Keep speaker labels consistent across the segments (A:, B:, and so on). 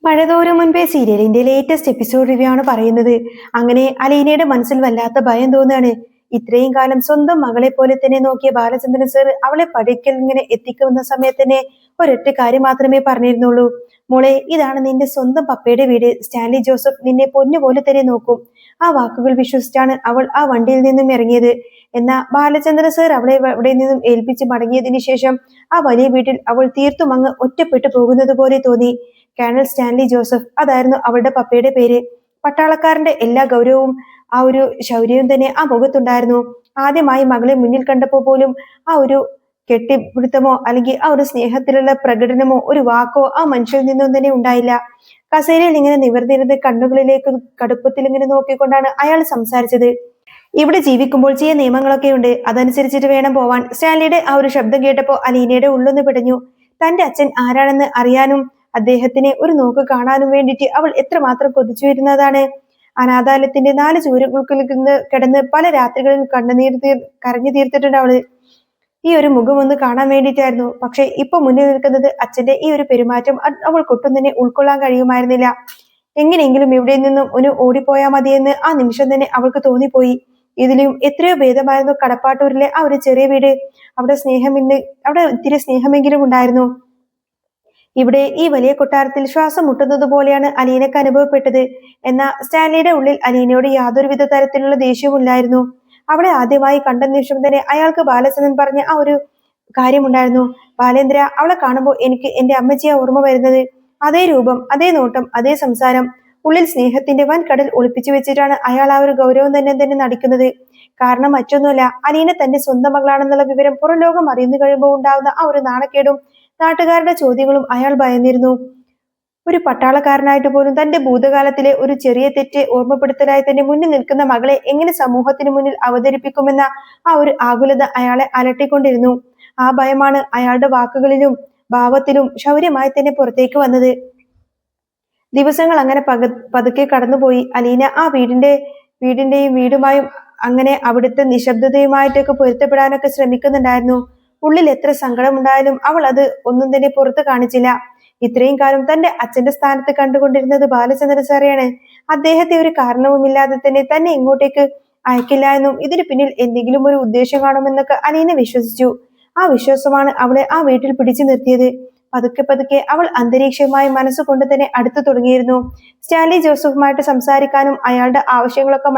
A: മഴതോരും മുൻപേ സീരിയലിന്റെ latest episode review ആണ് പറയുന്നത്. അങ്ങനെ അലീനയുടെ മനസ്സിൽ വല്ലാത്ത ഭയം തോന്നുകയാണ്. ഇത്രയും കാലം സ്വന്തം മകളെ പോലെ തന്നെ നോക്കിയ ബാലചന്ദ്രൻ സർ അവളെ പഠിക്കൽ ഇങ്ങനെ എത്തിക്കുന്ന സമയത്ത് തന്നെ ഒരൊറ്റ കാര്യം മാത്രമേ പറഞ്ഞിരുന്നുള്ളൂ. മോളെ, ഇതാണ് നിന്റെ സ്വന്തം പപ്പയുടെ വീട്. സ്റ്റാൻലി ജോസഫ് നിന്നെ പൊന്നുപോലെ തന്നെ നോക്കും. ആ വാക്കുകൾ വിശ്വസിച്ചാണ് അവൾ ആ വണ്ടിയിൽ നിന്നും ഇറങ്ങിയത്. എന്നാൽ ബാലചന്ദ്രൻ സർ അവളെ അവിടെ നിന്നും ഏൽപ്പിച്ച് മടങ്ങിയതിനു ശേഷം ആ വലിയ വീട്ടിൽ അവൾ തീർത്തും അങ്ങ് ഒറ്റപ്പെട്ടു പോകുന്നത് പോലെ തോന്നി. കേണൽ സ്റ്റാൻലി ജോസഫ്, അതായിരുന്നു അവളുടെ പപ്പയുടെ പേര്. പട്ടാളക്കാരന്റെ എല്ലാ ഗൗരവവും ആ ഒരു ശൗര്യവും തന്നെ ആ മുഖത്തുണ്ടായിരുന്നു. ആദ്യമായി മകളെ മുന്നിൽ കണ്ടപ്പോൾ പോലും ആ ഒരു കെട്ടിപ്പിടുത്തമോ അല്ലെങ്കിൽ ആ ഒരു സ്നേഹത്തിലുള്ള പ്രകടനമോ ഒരു വാക്കോ ആ മനുഷ്യരിൽ നിന്നും തന്നെ ഉണ്ടായില്ല. കസേരയിൽ ഇങ്ങനെ നിവർന്നിരുന്ന് കണ്ണുകളിലേക്ക് കടുപ്പത്തിൽ ഇങ്ങനെ നോക്കിക്കൊണ്ടാണ് അയാൾ സംസാരിച്ചത്. ഇവിടെ ജീവിക്കുമ്പോൾ ചില നിയമങ്ങളൊക്കെ ഉണ്ട്, അതനുസരിച്ചിട്ട് വേണം പോവാൻ. സ്റ്റാൻലിയുടെ ആ ഒരു ശബ്ദം കേട്ടപ്പോൾ അലീനയുടെ ഉള്ളൊന്ന് പിടഞ്ഞു. തന്റെ അച്ഛൻ ആരാണെന്ന് അറിയാനും അദ്ദേഹത്തിനെ ഒരു നോക്ക് കാണാനും വേണ്ടിയിട്ട് അവൾ എത്രമാത്രം കൊതിച്ചു വരുന്നതാണ്. അനാഥാലയത്തിന്റെ 4 ചുവരുകൾക്കുള്ളിൽ കിടന്ന് പല രാത്രികളിൽ കരഞ്ഞു തീർത്തിട്ടുണ്ട് അവള്. ഈ ഒരു മുഖം ഒന്ന് കാണാൻ വേണ്ടിയിട്ടായിരുന്നു. പക്ഷെ ഇപ്പൊ മുന്നിൽ നിൽക്കുന്നത് അച്ഛന്റെ ഈ ഒരു പെരുമാറ്റം അവൾക്കൊട്ടും തന്നെ ഉൾക്കൊള്ളാൻ കഴിയുമായിരുന്നില്ല. എങ്ങനെയെങ്കിലും ഇവിടെ നിന്നും ഒന്ന് ഓടിപ്പോയാൽ മതിയെന്ന് ആ നിമിഷം തന്നെ അവൾക്ക് തോന്നിപ്പോയി. ഇതിലും എത്രയോ ഭേദമായിരുന്നു കടപ്പാട്ടൂരിലെ ആ ഒരു ചെറിയ വീട്. അവിടെ ഇത്തിരി സ്നേഹമെങ്കിലും ഉണ്ടായിരുന്നു. ഇവിടെ ഈ വലിയ കൊട്ടാരത്തിൽ ശ്വാസം മുട്ടുന്നത് പോലെയാണ് അലീനക്ക് അനുഭവപ്പെട്ടത്. എന്നാൽ സ്റ്റാൻലിയുടെ ഉള്ളിൽ അലീനയോട് യാതൊരുവിധ തരത്തിലുള്ള ദേഷ്യവുമില്ലായിരുന്നു. അവളെ ആദ്യമായി കണ്ട നിമിഷം തന്നെ അയാൾക്ക് ബാലചന്ദ്രൻ പറഞ്ഞ ആ ഒരു കാര്യമുണ്ടായിരുന്നു. ബാലേന്ദ്ര, അവളെ കാണുമ്പോൾ എനിക്ക് എന്റെ അമ്മച്ചിയെ ഓർമ്മ വരുന്നത്. അതേ രൂപം, അതേ നോട്ടം, അതേ സംസാരം. ഉള്ളിൽ സ്നേഹത്തിന്റെ വൻ കടൽ ഒളിപ്പിച്ചു വെച്ചിട്ടാണ് അയാൾ ആ ഒരു ഗൗരവം തന്നെ നടിക്കുന്നത്. കാരണം മറ്റൊന്നുമല്ല, അലീന തന്റെ സ്വന്തം മകളാണെന്നുള്ള വിവരം പുറം ലോകം അറിയുന്നു കഴിയുമ്പോൾ ഉണ്ടാവുന്ന ആ ഒരു നാണക്കേടും നാട്ടുകാരുടെ ചോദ്യങ്ങളും അയാൾ ഭയന്നിരുന്നു. ഒരു പട്ടാളക്കാരനായിട്ട് പോലും തന്റെ ഭൂതകാലത്തിലെ ഒരു ചെറിയ തെറ്റ് ഓർമ്മപ്പെടുത്തലായി തന്നെ മുന്നിൽ നിൽക്കുന്ന മകളെ എങ്ങനെ സമൂഹത്തിന് മുന്നിൽ അവതരിപ്പിക്കുമെന്ന ആ ഒരു ആകുലത അയാളെ അലട്ടിക്കൊണ്ടിരുന്നു. ആ ഭയമാണ് അയാളുടെ വാക്കുകളിലും ഭാവത്തിലും ശൗര്യമായി തന്നെ പുറത്തേക്ക് വന്നത്. ദിവസങ്ങൾ അങ്ങനെ പതുക്കെ കടന്നുപോയി. അലീന ആ വീടിന്റെയും വീടുമായും അങ്ങനെ അവിടുത്തെ നിശബ്ദതയുമായിട്ടൊക്കെ പൊരുത്തപ്പെടാനൊക്കെ ശ്രമിക്കുന്നുണ്ടായിരുന്നു. ഉള്ളിൽ എത്ര സങ്കടമുണ്ടായാലും അവൾ അത് ഒന്നും തന്നെ പുറത്ത് കാണിച്ചില്ല. ഇത്രയും കാലം തന്റെ അച്ഛന്റെ സ്ഥാനത്ത് കണ്ടുകൊണ്ടിരുന്നത് ബാലചന്ദ്രൻ സാറെയാണ്. അദ്ദേഹത്തെ ഒരു കാരണവുമില്ലാതെ തന്നെ ഇങ്ങോട്ടേക്ക് അയക്കില്ല എന്നും ഇതിന് പിന്നിൽ എന്തെങ്കിലും ഒരു ഉദ്ദേശം കാണുമെന്നൊക്കെ അലീന വിശ്വസിച്ചു. ആ വിശ്വാസമാണ് അവളെ ആ വീട്ടിൽ പിടിച്ചു നിർത്തിയത്. പതുക്കെ അവൾ അന്തരീക്ഷവുമായി മനസ്സുകൊണ്ട് തന്നെ അടുത്തു തുടങ്ങിയിരുന്നു. സ്റ്റാൻലി ജോസഫുമായിട്ട് സംസാരിക്കാനും അയാളുടെ ആവശ്യങ്ങളൊക്കെ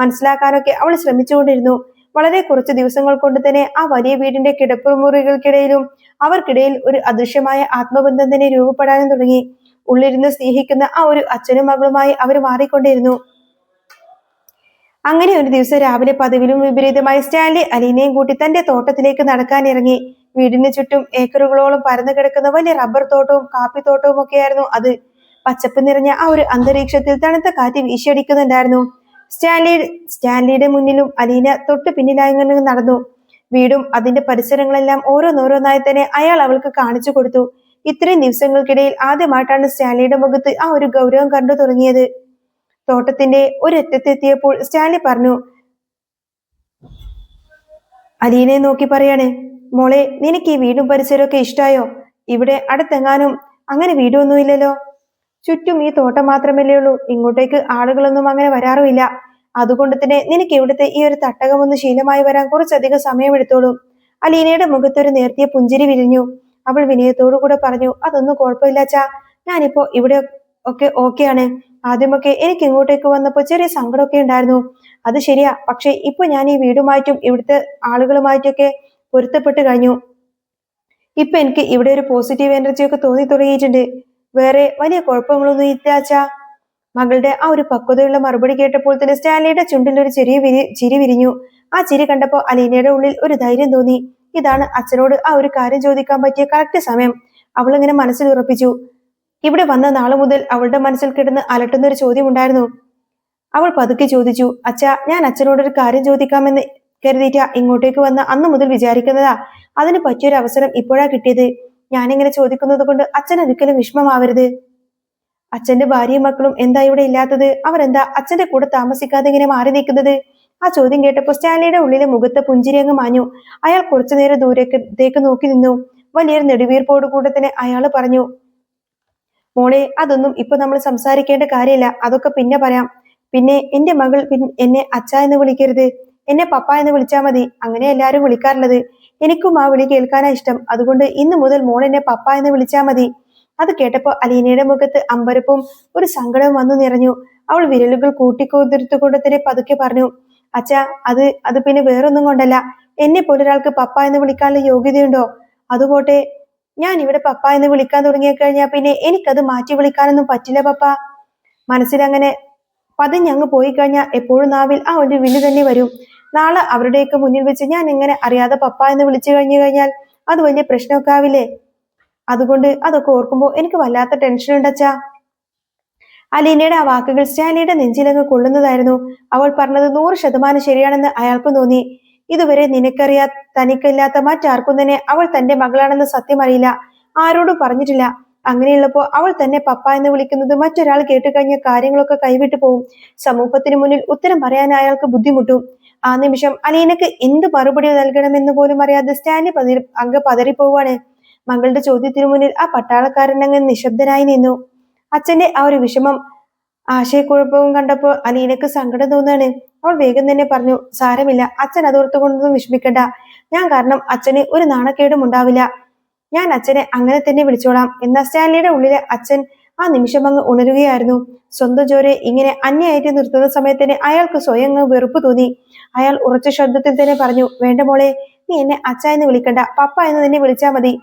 A: മനസ്സിലാക്കാനൊക്കെ അവൾ ശ്രമിച്ചുകൊണ്ടിരുന്നു. വളരെ കുറച്ച് ദിവസങ്ങൾ കൊണ്ട് തന്നെ ആ വലിയ വീടിന്റെ കിടപ്പുമുറികൾക്കിടയിലും അവർക്കിടയിൽ ഒരു അദൃശ്യമായ ആത്മബന്ധം തന്നെ രൂപപ്പെടാനും തുടങ്ങി. ഉള്ളിരുന്ന് സ്നേഹിക്കുന്ന ആ ഒരു അച്ഛനും മകളുമായി അവർ മാറിക്കൊണ്ടിരുന്നു. അങ്ങനെ ഒരു ദിവസം രാവിലെ പതിവിലും വിപരീതമായി സ്റ്റാൻലി അലീനയും കൂട്ടി തന്റെ തോട്ടത്തിലേക്ക് നടക്കാനിറങ്ങി. വീടിന് ചുറ്റും ഏക്കറുകളോളം പരന്നു കിടക്കുന്ന വലിയ റബ്ബർ തോട്ടവും കാപ്പിത്തോട്ടവും ഒക്കെയായിരുന്നു അത്. പച്ചപ്പ് നിറഞ്ഞ ആ ഒരു അന്തരീക്ഷത്തിൽ തണുത്ത കാറ്റ് വീശിയടിക്കുന്നുണ്ടായിരുന്നു. സ്റ്റാൻലിയുടെ മുന്നിലും അലീന തൊട്ട് പിന്നിലായി നടന്നു. വീടും അതിന്റെ പരിസരങ്ങളെല്ലാം ഓരോന്നോരോന്നായി തന്നെ അയാൾ അവൾക്ക് കാണിച്ചു കൊടുത്തു. ഇത്രയും ദിവസങ്ങൾക്കിടയിൽ ആദ്യമായിട്ടാണ് സ്റ്റാൻലിയുടെ മുഖത്ത് ആ ഒരു ഗൗരവം കണ്ടു തുടങ്ങിയത്. തോട്ടത്തിന്റെ ഒരറ്റത്തെത്തിയപ്പോൾ സ്റ്റാൻലി പറഞ്ഞു, അലീനയെ നോക്കി പറയാണ്, മോളെ, നിനക്ക് ഈ വീടും പരിസരമൊക്കെ ഇഷ്ടായോ? ഇവിടെ അടുത്തെങ്ങാനും അങ്ങനെ വീടൊന്നുമില്ലല്ലോ. ചുറ്റും ഈ തോട്ടം മാത്രമല്ലേ ഉള്ളൂ. ഇങ്ങോട്ടേക്ക് ആളുകളൊന്നും അങ്ങനെ വരാറുമില്ല. അതുകൊണ്ട് തന്നെ നിനക്ക് ഇവിടുത്തെ ഈ ഒരു തട്ടകം ഒന്ന് ശീലമായി വരാൻ കുറച്ചധികം സമയമെടുത്തോളും. അലീനയുടെ മുഖത്തൊരു നേർത്തിയ പുഞ്ചിരി വിരിഞ്ഞു. അവൾ വിനയത്തോടു കൂടെ പറഞ്ഞു, അതൊന്നും കുഴപ്പമില്ലാച്ചാ, ഞാനിപ്പോ ഇവിടെ ഒക്കെ ഓക്കെയാണ്. ആദ്യമൊക്കെ എനിക്ക് ഇങ്ങോട്ടേക്ക് വന്നപ്പോൾ ചെറിയ സങ്കടമൊക്കെ ഉണ്ടായിരുന്നു. അത് ശരിയാ. പക്ഷെ ഇപ്പൊ ഞാൻ ഈ വീടുമായിട്ടും ഇവിടുത്തെ ആളുകളുമായിട്ടൊക്കെ പൊരുത്തപ്പെട്ട് കഴിഞ്ഞു. ഇപ്പൊ എനിക്ക് ഇവിടെ ഒരു പോസിറ്റീവ് എനർജി ഒക്കെ തോന്നി തുടങ്ങിയിട്ടുണ്ട്. വേറെ വലിയ കുഴപ്പങ്ങളൊന്നും ഇല്ലാച്ചാ. മകളുടെ ആ ഒരു പക്വതയുള്ള മറുപടി കേട്ടപ്പോൾ തന്നെ സ്റ്റാൻലിയുടെ ചുണ്ടിൽ ഒരു ചിരി വിരിഞ്ഞു. ആ ചിരി കണ്ടപ്പോൾ അലീനയുടെ ഉള്ളിൽ ഒരു ധൈര്യം തോന്നി. ഇതാണ് അച്ഛനോട് ആ ഒരു കാര്യം ചോദിക്കാൻ പറ്റിയ കറക്റ്റ് സമയം. അവൾ ഇങ്ങനെ മനസ്സിൽ ഉറപ്പിച്ചു. ഇവിടെ വന്ന നാളെ മുതൽ അവളുടെ മനസ്സിൽ കിടന്ന് അലട്ടുന്ന ഒരു ചോദ്യം ഉണ്ടായിരുന്നു. അവൾ പതുക്കെ ചോദിച്ചു, അച്ഛാ, ഞാൻ അച്ഛനോടൊരു കാര്യം ചോദിക്കാമെന്ന് കരുതിയിട്ടാ ഇങ്ങോട്ടേക്ക് വന്ന അന്ന് മുതൽ വിചാരിക്കുന്നതാ. അതിന് പറ്റിയൊരു അവസരം ഇപ്പോഴാ കിട്ടിയത്. ഞാനിങ്ങനെ ചോദിക്കുന്നത് കൊണ്ട് അച്ഛൻ ഒരിക്കലും വിഷമമാവരുത്. അച്ഛന്റെ ഭാര്യയും മക്കളും എന്താ ഇവിടെ ഇല്ലാത്തത്? അവരെന്താ അച്ഛന്റെ കൂടെ താമസിക്കാതെ ഇങ്ങനെ മാറി നിൽക്കുന്നത്? ആ ചോദ്യം കേട്ടപ്പോൾ സ്റ്റാൻലിയുടെ ഉള്ളിലെ മുഖത്തെ പുഞ്ചിരി അങ്ങ് മാഞ്ഞു. അയാൾ കുറച്ചുനേരം ദൂരത്തേക്ക് നോക്കി നിന്നു. വലിയൊരു നെടുവീർപ്പോടു കൂടെ തന്നെ അയാൾ പറഞ്ഞു, മോളെ അതൊന്നും ഇപ്പൊ നമ്മൾ സംസാരിക്കേണ്ട കാര്യമില്ല, അതൊക്കെ പിന്നെ പറയാം. പിന്നെ എന്റെ മകൾ എന്നെ അച്ഛ എന്ന് വിളിക്കരുത്, എന്നെ പപ്പ എന്ന് വിളിച്ചാൽ മതി. അങ്ങനെ എല്ലാരും വിളിക്കാറുള്ളത്. എനിക്കും ആ വിളി കേൾക്കാനാ ഇഷ്ടം. അതുകൊണ്ട് ഇന്നു മുതൽ മോൾ എന്നെ പപ്പ എന്ന് വിളിച്ചാൽ മതി. അത് കേട്ടപ്പോ അലീനയുടെ മുഖത്ത് അമ്പരപ്പും ഒരു സങ്കടവും വന്നു നിറഞ്ഞു. അവൾ വിരലുകൾ കൂട്ടിക്കൊതിർത്തുകൊണ്ട് തന്നെ പതുക്കെ പറഞ്ഞു, അച്ഛാ, അത് പിന്നെ വേറൊന്നും കൊണ്ടല്ല. എന്നെ പോലൊരാൾക്ക് പപ്പ എന്ന് വിളിക്കാനുള്ള യോഗ്യതയുണ്ടോ? അതുപോട്ടെ, ഞാൻ ഇവിടെ പപ്പ എന്ന് വിളിക്കാൻ തുടങ്ങിയ കഴിഞ്ഞാൽ പിന്നെ എനിക്കത് മാറ്റി വിളിക്കാനൊന്നും പറ്റില്ല പപ്പ. മനസ്സിലങ്ങനെ പതിഞ്ഞങ്ങ് പോയി കഴിഞ്ഞാൽ എപ്പോഴും നാവിൽ ആ ഒരു വിളി തന്നെ വരും. നാളെ അവരുടെയൊക്കെ മുന്നിൽ വെച്ച് ഞാൻ എങ്ങനെ അറിയാതെ പപ്പ എന്ന് വിളിച്ചു കഴിഞ്ഞാൽ അത് വലിയ പ്രശ്നമൊക്കെ ആവില്ലേ? അതുകൊണ്ട് അതൊക്കെ ഓർക്കുമ്പോൾ എനിക്ക് വല്ലാത്ത ടെൻഷൻ ഉണ്ടച്ചാ. അലീനയുടെ ആ വാക്കുകൾ സ്റ്റാലിയുടെ നെഞ്ചിലങ്ങ് കൊള്ളുന്നതായിരുന്നു. അവൾ പറഞ്ഞത് 100% ശരിയാണെന്ന് അയാൾക്കും തോന്നി. ഇതുവരെ തനിക്കില്ലാത്ത മറ്റാർക്കും തന്നെ അവൾ തന്റെ മകളാണെന്ന് സത്യം അറിയില്ല. ആരോടും പറഞ്ഞിട്ടില്ല. അങ്ങനെയുള്ളപ്പോ അവൾ തന്നെ പപ്പ എന്ന് വിളിക്കുന്നത് മറ്റൊരാൾ കേട്ടുകഴിഞ്ഞ കാര്യങ്ങളൊക്കെ കൈവിട്ടു പോവും. സമൂഹത്തിന് മുന്നിൽ ഉത്തരം പറയാൻ അയാൾക്ക് ബുദ്ധിമുട്ടും. ആ നിമിഷം അലീനക്ക് എന്ത് മറുപടി നൽകണമെന്ന് പോലും അറിയാതെ സ്റ്റാൻലി അങ്ങ് പതറിപ്പോവാണ്. മകളുടെ ചോദ്യത്തിനു മുന്നിൽ ആ പട്ടാളക്കാരൻ അങ്ങ് നിശബ്ദനായി നിന്നു. അച്ഛന്റെ ആ ഒരു വിഷമം ആശയക്കുഴപ്പവും കണ്ടപ്പോൾ അലീനക്ക് സങ്കടം തോന്നാണ്. അവൾ വേഗം തന്നെ പറഞ്ഞു, സാരമില്ല, അച്ഛൻ അതോർത്തുകൊണ്ടൊന്നും വിഷമിക്കണ്ട. ഞാൻ കാരണം അച്ഛന് ഒരു നാണക്കേടും ഉണ്ടാവില്ല. ഞാൻ അച്ഛനെ അങ്ങനെ തന്നെ വിളിച്ചോളാം. എന്നാൽ സ്റ്റാൻലിയുടെ ഉള്ളിലെ അച്ഛൻ ആ നിമിഷം അങ്ങ് ഉണരുകയായിരുന്നു. സ്വന്തം ജോലിയെ ഇങ്ങനെ അന്യായിട്ട് നിർത്തുന്ന സമയത്തിന് അയാൾക്ക് സ്വയം വെറുപ്പ് തോന്നി. അയാൾ ഉറച്ച ശബ്ദത്തിൽ തന്നെ പറഞ്ഞു, വേണ്ട മോളെ, നീ എന്നെ അച്ഛ എന്ന് വിളിക്കണ്ട, പപ്പ എന്ന് തന്നെ വിളിച്ചാൽ മതി.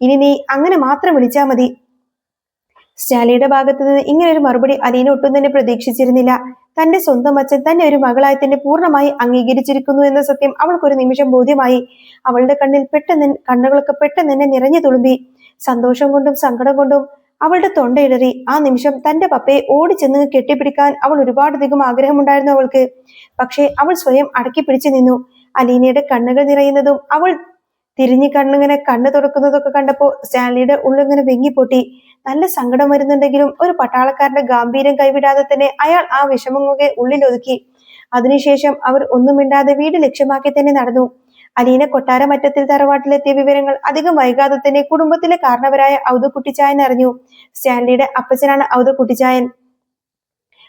A: ഇനി നീ അങ്ങനെ മാത്രം വിളിച്ചാൽ മതി. സ്റ്റാലിയുടെ ഭാഗത്തു നിന്ന് ഇങ്ങനെ ഒരു മറുപടി അലീന ഒട്ടും തന്നെ പ്രതീക്ഷിച്ചിരുന്നില്ല. തന്റെ സ്വന്തം അച്ഛൻ തന്നെ ഒരു മകളായി തന്നെ പൂർണ്ണമായി അംഗീകരിച്ചിരിക്കുന്നു എന്ന സത്യം അവൾക്കൊരു നിമിഷം ബോധ്യമായി. അവളുടെ കണ്ണുകളൊക്കെ പെട്ടെന്ന് തന്നെ നിറഞ്ഞു തുളുമ്പി. സന്തോഷം കൊണ്ടും സങ്കടം കൊണ്ടും അവളുടെ തൊണ്ടയിടറി. ആ നിമിഷം തന്റെ പപ്പയെ ഓടിച്ചെന്ന് കെട്ടിപ്പിടിക്കാൻ അവൾ ഒരുപാടധികം ആഗ്രഹമുണ്ടായിരുന്നു അവൾക്ക്. പക്ഷേ അവൾ സ്വയം അടക്കി പിടിച്ചു നിന്നു. അലീനയുടെ കണ്ണുകൾ നിറയുന്നതും അവൾ തിരിഞ്ഞു കണ്ണു തുറക്കുന്നതൊക്കെ കണ്ടപ്പോ സ്റ്റാൻലിയുടെ ഉള്ളിങ്ങനെ വെങ്ങിപ്പൊട്ടി. നല്ല സങ്കടം വരുന്നുണ്ടെങ്കിലും ഒരു പട്ടാളക്കാരന്റെ ഗാംഭീര്യം കൈവിടാതെ തന്നെ അയാൾ ആ വിഷമങ്ങൊക്കെ ഉള്ളിലൊതുക്കി. അതിനുശേഷം അവർ ഒന്നും മിണ്ടാതെ വീട് ലക്ഷ്യമാക്കി തന്നെ നടന്നു. അലീന കൊട്ടാരമറ്റത്തിൽ തറവാട്ടിലെത്തിയ വിവരങ്ങൾ അധികം വൈകാതെ തന്നെ കുടുംബത്തിലെ കാരണവരായ ഔദക്കുട്ടിച്ചായൻ അറിഞ്ഞു. സ്റ്റാൻലിയുടെ അപ്പച്ചനാണ് ഔദക്കുട്ടിച്ചായൻ.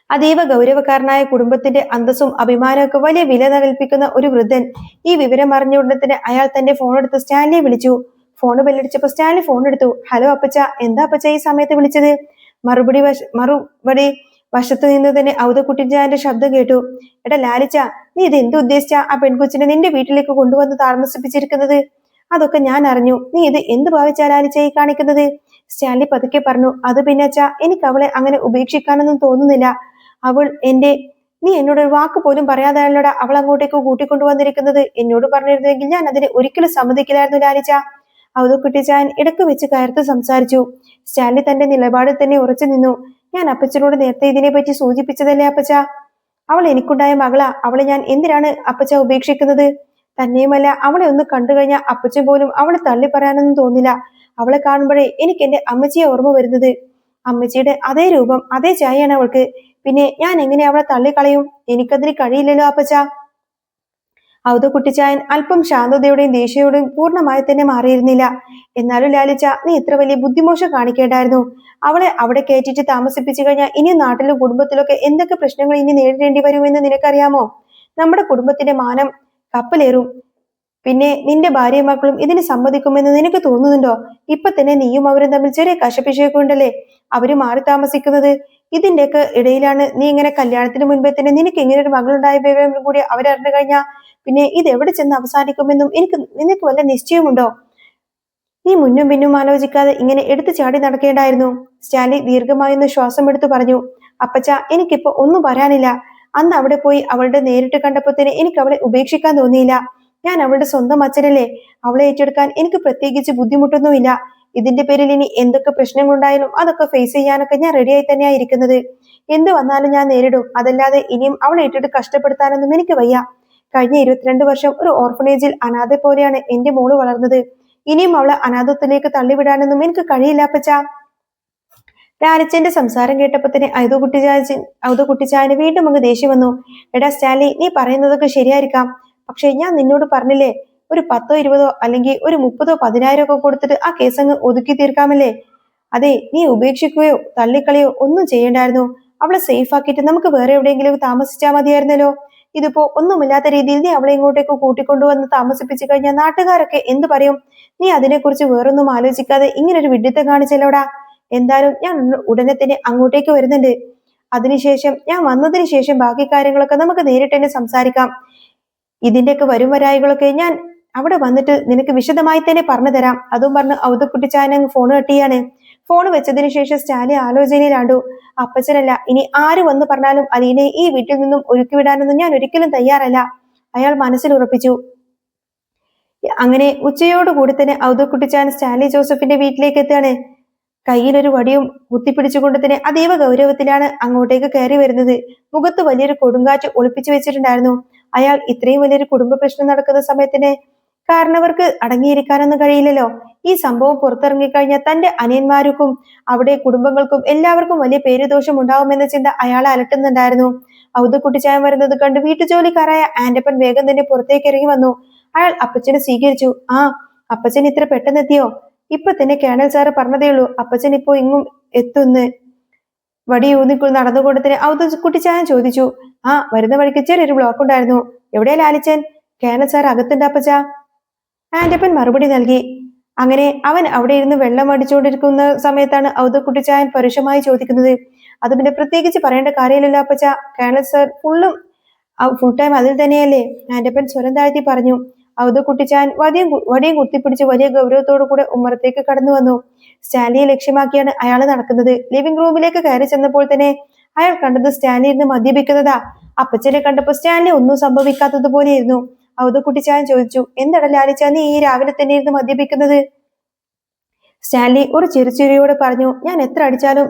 A: അതീവ ഗൗരവക്കാരനായ കുടുംബത്തിന്റെ അന്തസ്സും അഭിമാനമൊക്കെ വലിയ വില കൽപ്പിക്കുന്ന ഒരു വൃദ്ധൻ. ഈ വിവരം അറിഞ്ഞ ഉടനെ തന്നെ അയാൾ തന്റെ ഫോൺ എടുത്ത് സ്റ്റാൻലിയെ വിളിച്ചു. ഫോൺ ബെല്ലടിച്ചപ്പോ സ്റ്റാൻലി ഫോൺ എടുത്തു. ഹലോ അപ്പച്ച, എന്താ അപ്പച്ച ഈ സമയത്ത് വിളിച്ചത്? മറുപടി വശത്ത് നിന്ന് തന്നെ ഔദക്കുട്ടിച്ചായന്റെ ശബ്ദം കേട്ടു. എടാ ലാലിച്ച, നീ ഇത് എന്ത് ഉദ്ദേശിച്ച ആ പെൺകൊച്ചിനെ നിന്റെ വീട്ടിലേക്ക് കൊണ്ടുവന്ന് താമസിപ്പിച്ചിരിക്കുന്നത്? അതൊക്കെ ഞാൻ അറിഞ്ഞു. നീ ഇത് എന്ത് ഭാവിച്ചാ ലാലിച്ച ഈ കാണിക്കുന്നത്? സ്റ്റാൻലി പതുക്കെ പറഞ്ഞു, അത് പിന്നെ അച്ഛാ, എനിക്ക് അവളെ അങ്ങനെ ഉപേക്ഷിക്കാനൊന്നും തോന്നുന്നില്ല. അവൾ നീ എന്നോട് ഒരു വാക്ക് പോലും പറയാതാണല്ലോടാ അവൾ അങ്ങോട്ടേക്ക് കൂട്ടിക്കൊണ്ടുവന്നിരിക്കുന്നത്. എന്നോട് പറഞ്ഞിരുന്നെങ്കിൽ ഞാൻ അതിനെ ഒരിക്കലും സമ്മതിക്കില്ലായിരുന്നു ലാലിച്ച. ഔദക്കുട്ടിച്ചായൻ ഇടക്ക് വെച്ച് കയർത്ത് സംസാരിച്ചു. സ്റ്റാൻലി തന്റെ നിലപാടിൽ തന്നെ ഉറച്ചു നിന്നു. ഞാൻ അപ്പച്ചനോട് നേരത്തെ ഇതിനെപ്പറ്റി സൂചിപ്പിച്ചതല്ലേ അപ്പച്ച? അവൾ എനിക്കുണ്ടായ മകളാ. അവളെ ഞാൻ എന്തിനാണ് അപ്പച്ച ഉപേക്ഷിക്കുന്നത്? തന്നെയുമല്ല, അവളെ ഒന്ന് കണ്ടു കഴിഞ്ഞാൽ അപ്പച്ചൻ പോലും അവളെ തള്ളി പറയാനൊന്നും തോന്നില്ല. അവളെ കാണുമ്പോഴേ എനിക്ക് എന്റെ അമ്മച്ചിയെ ഓർമ്മ വരുന്നത്. അമ്മച്ചിയുടെ അതേ രൂപം, അതേ ചായയാണ് അവൾക്ക്. പിന്നെ ഞാൻ എങ്ങനെ അവളെ തള്ളിക്കളയും? എനിക്കതിന് കഴിയില്ലല്ലോ അപ്പച്ച. ഔദക്കുട്ടിച്ചായൻ അല്പം ശാന്തതയോടെയും ദേഷ്യയോടെയും പൂർണ്ണമായി തന്നെ മാറിയിരുന്നില്ല. എന്നാലും ലാലിച്ച, നീ ഇത്ര വലിയ ബുദ്ധിമോശം കാണിക്കേണ്ടായിരുന്നു. അവളെ അവിടെ കയറ്റിട്ട് താമസിപ്പിച്ചു കഴിഞ്ഞാൽ ഇനി നാട്ടിലും കുടുംബത്തിലൊക്കെ എന്തൊക്കെ പ്രശ്നങ്ങൾ ഇനി നേരിടേണ്ടി വരുമെന്ന് നിനക്കറിയാമോ? നമ്മുടെ കുടുംബത്തിന്റെ മാനം കപ്പലേറും. പിന്നെ നിന്റെ ഭാര്യയും മക്കളും ഇതിന് സമ്മതിക്കുമെന്ന് നിനക്ക് തോന്നുന്നുണ്ടോ? ഇപ്പൊ തന്നെ നീയും അവരും തമ്മിൽ ചെറിയ കശപിശയൊക്കെ അവര് മാറി താമസിക്കുന്നത്. ഇതിന്റെയൊക്കെ ഇടയിലാണ് നീ ഇങ്ങനെ കല്യാണത്തിന് മുൻപേ തന്നെ നിനക്ക് ഇങ്ങനെ ഒരു മകളുണ്ടായ വിവരം കൂടി അവരറിഞ്ഞു കഴിഞ്ഞാൽ പിന്നെ ഇത് എവിടെ ചെന്ന് അവസാനിക്കുമെന്നും നിനക്ക് വല്ല നിശ്ചയമുണ്ടോ? നീ മുന്നും പിന്നും ആലോചിക്കാതെ ഇങ്ങനെ എടുത്തു ചാടി നടക്കേണ്ടായിരുന്നു. സ്റ്റാൻലി ദീർഘമായൊന്ന് ശ്വാസം എടുത്തു പറഞ്ഞു, അപ്പച്ച, എനിക്കിപ്പോ ഒന്നും പറയാനില്ല. അന്ന് അവിടെ പോയി അവളുടെ നേരിട്ട് കണ്ടപ്പോഴത്തേന് എനിക്ക് അവളെ ഉപേക്ഷിക്കാൻ തോന്നിയില്ല. ഞാൻ അവളുടെ സ്വന്തം അച്ഛനല്ലേ. അവളെ ഏറ്റെടുക്കാൻ എനിക്ക് പ്രത്യേകിച്ച് ബുദ്ധിമുട്ടൊന്നുമില്ല. ഇതിന്റെ പേരിൽ ഇനി എന്തൊക്കെ പ്രശ്നങ്ങളുണ്ടായാലും അതൊക്കെ ഫേസ് ചെയ്യാനൊക്കെ ഞാൻ റെഡിയായി തന്നെയാ ഇരിക്കുന്നത്. എന്ത് വന്നാലും ഞാൻ നേരിടും. അതല്ലാതെ ഇനിയും അവളെ ഏറ്റെടുത്ത് കഷ്ടപ്പെടുത്താനൊന്നും എനിക്ക് വയ്യ. കഴിഞ്ഞ 22 വർഷം ഒരു ഓർഫനേജിൽ അനാഥ പോലെയാണ് എന്റെ മോള് വളർന്നത്. ഇനിയും അവളെ അനാഥത്വത്തിലേക്ക് തള്ളിവിടാനൊന്നും എനിക്ക് കഴിയില്ല അപ്പച്ച. ലാലിച്ചന്റെ സംസാരം കേട്ടപ്പോ തന്നെ ഔദക്കുട്ടിച്ചായന് വീണ്ടും അങ്ങ് ദേഷ്യം വന്നു. എടാ സ്റ്റാൻലി, നീ പറയുന്നതൊക്കെ ശരിയായിരിക്കാം. പക്ഷെ ഞാൻ നിന്നോട് പറഞ്ഞില്ലേ, ഒരു 10 20 അല്ലെങ്കിൽ ഒരു 30 10,000 ഒക്കെ കൊടുത്തിട്ട് ആ കേസ് അങ്ങ് ഒതുക്കി തീർക്കാമല്ലേ? അതെ, നീ ഉപേക്ഷിക്കുകയോ തള്ളിക്കളയോ ഒന്നും ചെയ്യണ്ടായിരുന്നു. അവളെ സേഫ് ആക്കിയിട്ട് നമുക്ക് വേറെ എവിടെയെങ്കിലും താമസിച്ചാൽ മതിയായിരുന്നല്ലോ. ഇതിപ്പോ ഒന്നുമില്ലാത്ത രീതിയിൽ നീ അവളെ ഇങ്ങോട്ടേക്ക് കൂട്ടിക്കൊണ്ടുവന്ന് താമസിപ്പിച്ചു കഴിഞ്ഞാൽ നാട്ടുകാരൊക്കെ എന്ത് പറയും? നീ അതിനെക്കുറിച്ച് വേറൊന്നും ആലോചിക്കാതെ ഇങ്ങനൊരു വിഡ്ഢിത്തം കാണിച്ചല്ലോടാ. എന്തായാലും ഞാൻ ഉടനെ തന്നെ അങ്ങോട്ടേക്ക് വരുന്നുണ്ട്. അതിനുശേഷം ഞാൻ വന്നതിന് ശേഷം ബാക്കി കാര്യങ്ങളൊക്കെ നമുക്ക് നേരിട്ട് തന്നെ സംസാരിക്കാം. ഇതിന്റെയൊക്കെ വരും വരായികളൊക്കെ ഞാൻ അവിടെ വന്നിട്ട് നിനക്ക് വിശദമായി തന്നെ പറഞ്ഞു തരാം. അതും പറഞ്ഞ് ഔദക്കുട്ടിച്ചായൻ ഫോൺ കട്ടിയാണ്. ഫോൺ വെച്ചതിന് ശേഷം സ്റ്റാലി ആലോചനയിലാണ്ടു. അപ്പച്ചനല്ല, ഇനി ആര് വന്ന് പറഞ്ഞാലും അലീനെ ഈ വീട്ടിൽ നിന്നും ഒരുക്കി വിടാനൊന്നും ഞാൻ ഒരിക്കലും തയ്യാറല്ല, അയാൾ മനസ്സിൽ ഉറപ്പിച്ചു. അങ്ങനെ ഉച്ചയോടുകൂടി തന്നെ ഔദക്കുട്ടിച്ചാൻ സ്റ്റാലി ജോസഫിന്റെ വീട്ടിലേക്ക് എത്തുകയാണ്. കയ്യിലൊരു വടിയും കുത്തിപ്പിടിച്ചുകൊണ്ട് തന്നെ അതീവ ഗൗരവത്തിലാണ് അങ്ങോട്ടേക്ക് കയറി വരുന്നത്. മുഖത്ത് വലിയൊരു കൊടുങ്കാറ്റ് ഒളിപ്പിച്ചു വെച്ചിട്ടുണ്ടായിരുന്നു. അയാൾ ഇത്രയും വലിയൊരു കുടുംബ പ്രശ്നം നടക്കുന്ന സമയത്തിന് കാരണവർക്ക് അടങ്ങിയിരിക്കാനൊന്നും കഴിയില്ലല്ലോ. ഈ സംഭവം പുറത്തിറങ്ങിക്കഴിഞ്ഞാൽ തന്റെ അനിയന്മാർക്കും അവിടെ കുടുംബങ്ങൾക്കും എല്ലാവർക്കും വലിയ പേരുദോഷം ഉണ്ടാവുമെന്ന ചിന്ത അയാളെ അലട്ടുന്നുണ്ടായിരുന്നു. ഔദക്കുട്ടിച്ചായൻ വരുന്നത് കണ്ട് വീട്ടുജോലിക്കാരായ ആന്റപ്പൻ വേഗം തന്നെ പുറത്തേക്ക് ഇറങ്ങി വന്നു. അയാൾ അപ്പച്ചനെ സ്വീകരിച്ചു. ആ, അപ്പച്ചൻ ഇത്ര പെട്ടെന്നെത്തിയോ? ഇപ്പൊ തന്നെ കേണൽ സാറ് പറഞ്ഞതേയുള്ളൂ അപ്പച്ചൻ ഇപ്പോ ഇങ്ങും എത്തുന്ന്. വടിയൂന്നി നടന്നുകൊണ്ട് തന്നെ ഔദക്കുട്ടിച്ചായൻ ചോദിച്ചു. ആ, വരുന്ന വഴിക്ക് ചെറിയൊരു ബ്ലോക്ക് ഉണ്ടായിരുന്നു. എവിടെയാ ലാലിച്ചൻ? കേണൽ സാർ അകത്തുണ്ട് അപ്പച്ച, ആന്റപ്പൻ മറുപടി നൽകി. അങ്ങനെ അവൻ അവിടെ ഇരുന്ന് വെള്ളം അടിച്ചുകൊണ്ടിരിക്കുന്ന സമയത്താണ് ഔദക്കുട്ടിച്ചായൻ പരുഷമായി ചോദിക്കുന്നത്. അത് പിന്നെ പ്രത്യേകിച്ച് പറയേണ്ട കാര്യമില്ലല്ലോ അപ്പച്ച, കേണൽ സാർ ഫുൾ ടൈം അതിൽ തന്നെയല്ലേ? ആന്റപ്പൻ സ്വരം താഴ്ത്തി പറഞ്ഞു. ഔദക്കുട്ടിച്ചായൻ വടിയും കുത്തിപ്പിടിച്ച് വലിയ ഗൗരവത്തോടു കൂടെ ഉമ്മറത്തേക്ക് കടന്നു വന്നു. സ്റ്റാലിയെ ലക്ഷ്യമാക്കിയാണ് അയാൾ നടക്കുന്നത്. ലിവിംഗ് റൂമിലേക്ക് കയറി ചെന്നപ്പോൾ തന്നെ അയാൾ കണ്ടത് സ്റ്റാലി ഇരുന്ന് മദ്യപിക്കുന്നതാ. അപ്പച്ചനെ കണ്ടപ്പോ സ്റ്റാലി ഒന്നും സംഭവിക്കാത്തതുപോലെയായിരുന്നു. ഔദക്കുട്ടിച്ചായൻ ചോദിച്ചു. എന്താടാ ലാലിച്ച, നീ ഈ രാവിലെ തന്നെ ഇരുന്ന് മദ്യപിക്കുന്നത്? സ്റ്റാൻലി ഒരു ചെറുചിരിയോടെ പറഞ്ഞു. ഞാൻ എത്ര അടിച്ചാലും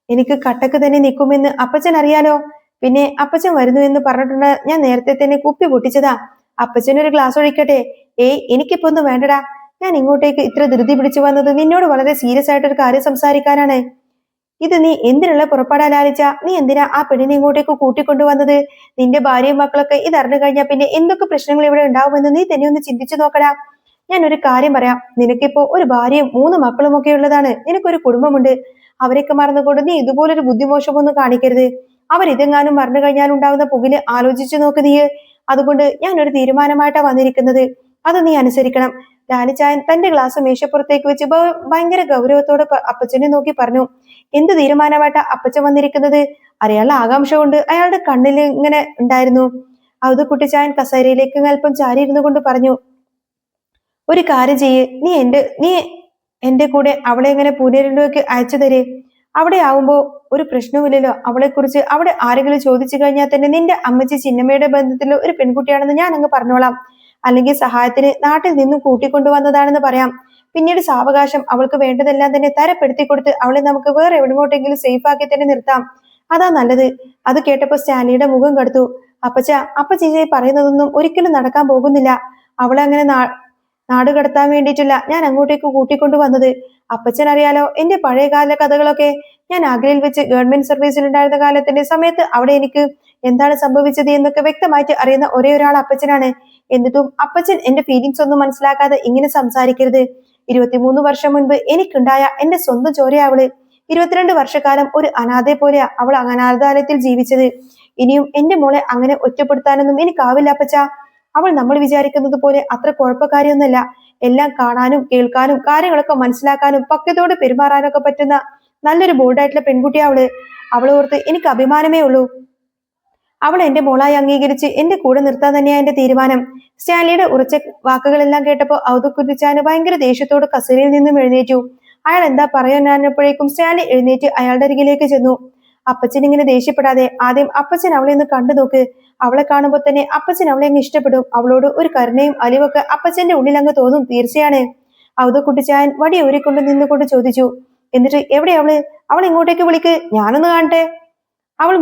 A: എനിക്ക് കട്ടക്ക് തന്നെ നിൽക്കുമെന്ന് അപ്പച്ചൻ അറിയാലോ. പിന്നെ അപ്പച്ചൻ വരുന്നു എന്ന് പറഞ്ഞിട്ടുണ്ട്. ഞാൻ നേരത്തെ തന്നെ കുപ്പി പൊട്ടിച്ചതാ. അപ്പച്ചനൊരു ഗ്ലാസ് ഒഴിക്കട്ടെ? ഏയ്, എനിക്കിപ്പോ ഒന്നും വേണ്ടടാ. ഞാൻ ഇങ്ങോട്ടേക്ക് ഇത്ര ധൃതി പിടിച്ചു വന്നത് നിന്നോട് വളരെ സീരിയസ് ആയിട്ടൊരു കാര്യം സംസാരിക്കാനാണ്. ഇത് നീ എന്തിനുള്ള പുറപ്പാടാ ലാലിച്ച? നീ എന്തിനാ ആ പെണ്ണിനെ ഇങ്ങോട്ടേക്ക് കൂട്ടിക്കൊണ്ടുവന്നത്? നിന്റെ ഭാര്യയും മക്കളൊക്കെ ഇത് അറിഞ്ഞു കഴിഞ്ഞാൽ പിന്നെ എന്തൊക്കെ പ്രശ്നങ്ങൾ ഇവിടെ ഉണ്ടാവുമെന്ന് നീ തന്നെ ഒന്ന് ചിന്തിച്ചു നോക്കടാ. ഞാൻ ഒരു കാര്യം പറയാം. നിനക്കിപ്പോ ഒരു ഭാര്യയും 3 മക്കളും ഒക്കെ ഉള്ളതാണ്. നിനക്കൊരു കുടുംബമുണ്ട്. അവരൊക്കെ മറന്നുകൊണ്ട് നീ ഇതുപോലൊരു ബുദ്ധിമോശമൊന്നും കാണിക്കരുത്. അവരിതെങ്ങാനും മറന്നു കഴിഞ്ഞാൽ ഉണ്ടാവുന്ന പുകില് ആലോചിച്ചു നോക്ക് നീ. അതുകൊണ്ട് ഞാൻ ഒരു തീരുമാനമായിട്ടാ വന്നിരിക്കുന്നത്. അത് നീ അനുസരിക്കണം. ലാലിച്ചായൻ തന്റെ ഗ്ലാസ് മേശപ്പുറത്തേക്ക് വെച്ച് ഭയങ്കര ഗൗരവത്തോടെ അപ്പച്ചനെ നോക്കി പറഞ്ഞു. എന്ത് തീരുമാനമായിട്ടാ അപ്പച്ചൻ വന്നിരിക്കുന്നത്? അറിയാനുള്ള ആകാംക്ഷ കൊണ്ട് അയാളുടെ കണ്ണിൽ ഇങ്ങനെ ഉണ്ടായിരുന്നു. ഔദക്കുട്ടിച്ചായൻ കസേരയിലേക്ക് അല്പം ചാരി ഇരുന്നു കൊണ്ട് പറഞ്ഞു. ഒരു കാര്യം ചെയ്യ്, നീ എന്റെ കൂടെ അവളെ എങ്ങനെ പൂനെയിലേക്ക് അയച്ചു തരേ. അവിടെ ആവുമ്പോ ഒരു പ്രശ്നവുമില്ലല്ലോ. അവളെ കുറിച്ച് അവിടെ ആരെങ്കിലും ചോദിച്ചു കഴിഞ്ഞാൽ തന്നെ നിന്റെ അമ്മച്ചി ചിന്നമ്മയുടെ ബന്ധത്തിൽ ഒരു പെൺകുട്ടിയാണെന്ന് ഞാൻ അങ്ങ് പറഞ്ഞോളാം. അല്ലെങ്കിൽ സഹായത്തിന് നാട്ടിൽ നിന്നും കൂട്ടിക്കൊണ്ടുവന്നതാണെന്ന് പറയാം. പിന്നീട് സാവകാശം അവൾക്ക് വേണ്ടതെല്ലാം തന്നെ തരപ്പെടുത്തി കൊടുത്ത് അവളെ നമുക്ക് വേറെ എവിടെങ്ങോട്ടെങ്കിലും സേഫ് ആക്കി തന്നെ നിർത്താം. അതാ നല്ലത്. അത് കേട്ടപ്പോ സ്റ്റാൻലിയുടെ മുഖം കടുത്തു. അപ്പച്ചി പറയുന്നതൊന്നും ഒരിക്കലും നടക്കാൻ പോകുന്നില്ല. അവളെ അങ്ങനെ നാട് കടത്താൻ വേണ്ടിയിട്ടില്ല ഞാൻ അങ്ങോട്ടേക്ക് കൂട്ടിക്കൊണ്ടു വന്നത്. അപ്പച്ചൻ അറിയാലോ എന്റെ പഴയകാല കഥകളൊക്കെ. ഞാൻ ആഗ്രയിൽ വെച്ച് ഗവൺമെന്റ് സർവീസിൽ ഉണ്ടായിരുന്ന കാലത്തിന്റെ സമയത്ത് അവിടെ എനിക്ക് എന്താണ് സംഭവിച്ചത് എന്നൊക്കെ വ്യക്തമായിട്ട് അറിയുന്ന ഒരേ ഒരാൾ അപ്പച്ചനാണ്. എന്നിട്ടും അപ്പച്ചൻ എന്റെ ഫീലിങ്സ് ഒന്നും മനസ്സിലാക്കാതെ ഇങ്ങനെ സംസാരിക്കരുത്. 23 വർഷം മുൻപ് എനിക്കുണ്ടായ എന്റെ സ്വന്തം ചോരയാ അവള്. 22 വർഷക്കാലം ഒരു അനാഥയെ പോലെയാ അവൾ അനാഥാലയത്തിൽ ജീവിച്ചത്. ഇനിയും എന്റെ മോളെ അങ്ങനെ ഒറ്റപ്പെടുത്താനൊന്നും എനിക്കാവില്ല അപ്പച്ച. അവൾ നമ്മൾ വിചാരിക്കുന്നത് പോലെ അത്ര കുഴപ്പക്കാരിയൊന്നുമല്ല. എല്ലാം കാണാനും കേൾക്കാനും കാര്യങ്ങളൊക്കെ മനസ്സിലാക്കാനും പക്വതയോട് പെരുമാറാനൊക്കെ പറ്റുന്ന നല്ലൊരു ബോൾഡായിട്ടുള്ള പെൺകുട്ടിയാ അവള്. അവളോർത്ത് എനിക്ക് അഭിമാനമേ ഉള്ളൂ. അവൾ എന്റെ മോളായി അംഗീകരിച്ച് എന്റെ കൂടെ നിർത്താൻ തന്നെയാ എന്റെ തീരുമാനം. സ്റ്റാൻലിയുടെ ഉറച്ച വാക്കുകളെല്ലാം കേട്ടപ്പോ ഔദക്കുട്ടിച്ചായൻ ഭയങ്കര ദേഷ്യത്തോട് കസേരയിൽ നിന്നും എഴുന്നേറ്റു. അയാൾ എന്താ പറയാനപ്പോഴേക്കും സ്റ്റാൻലി എഴുന്നേറ്റ് അയാളുടെ അരികിലേക്ക് ചെന്നു. അപ്പച്ചൻ ഇങ്ങനെ ദേഷ്യപ്പെടാതെ. ആദ്യം അപ്പച്ചൻ അവളെ ഒന്ന് കണ്ടു നോക്ക്. അവളെ കാണുമ്പോൾ തന്നെ അപ്പച്ചൻ അവളെ അങ്ങ് ഇഷ്ടപ്പെടും. അവളോട് ഒരു കരുണയും അലിവൊക്കെ അപ്പച്ചന്റെ ഉള്ളിൽ അങ്ങ് തോന്നും, തീർച്ചയാണ്. ഔദക്കുട്ടിച്ചായൻ വടി ഊരിക്കൊണ്ട് നിന്നുകൊണ്ട് ചോദിച്ചു. എന്നിട്ട് എവിടെ അവൾ ഇങ്ങോട്ടേക്ക് വിളിക്ക്, ഞാനൊന്ന് കാണട്ടെ. അവൾ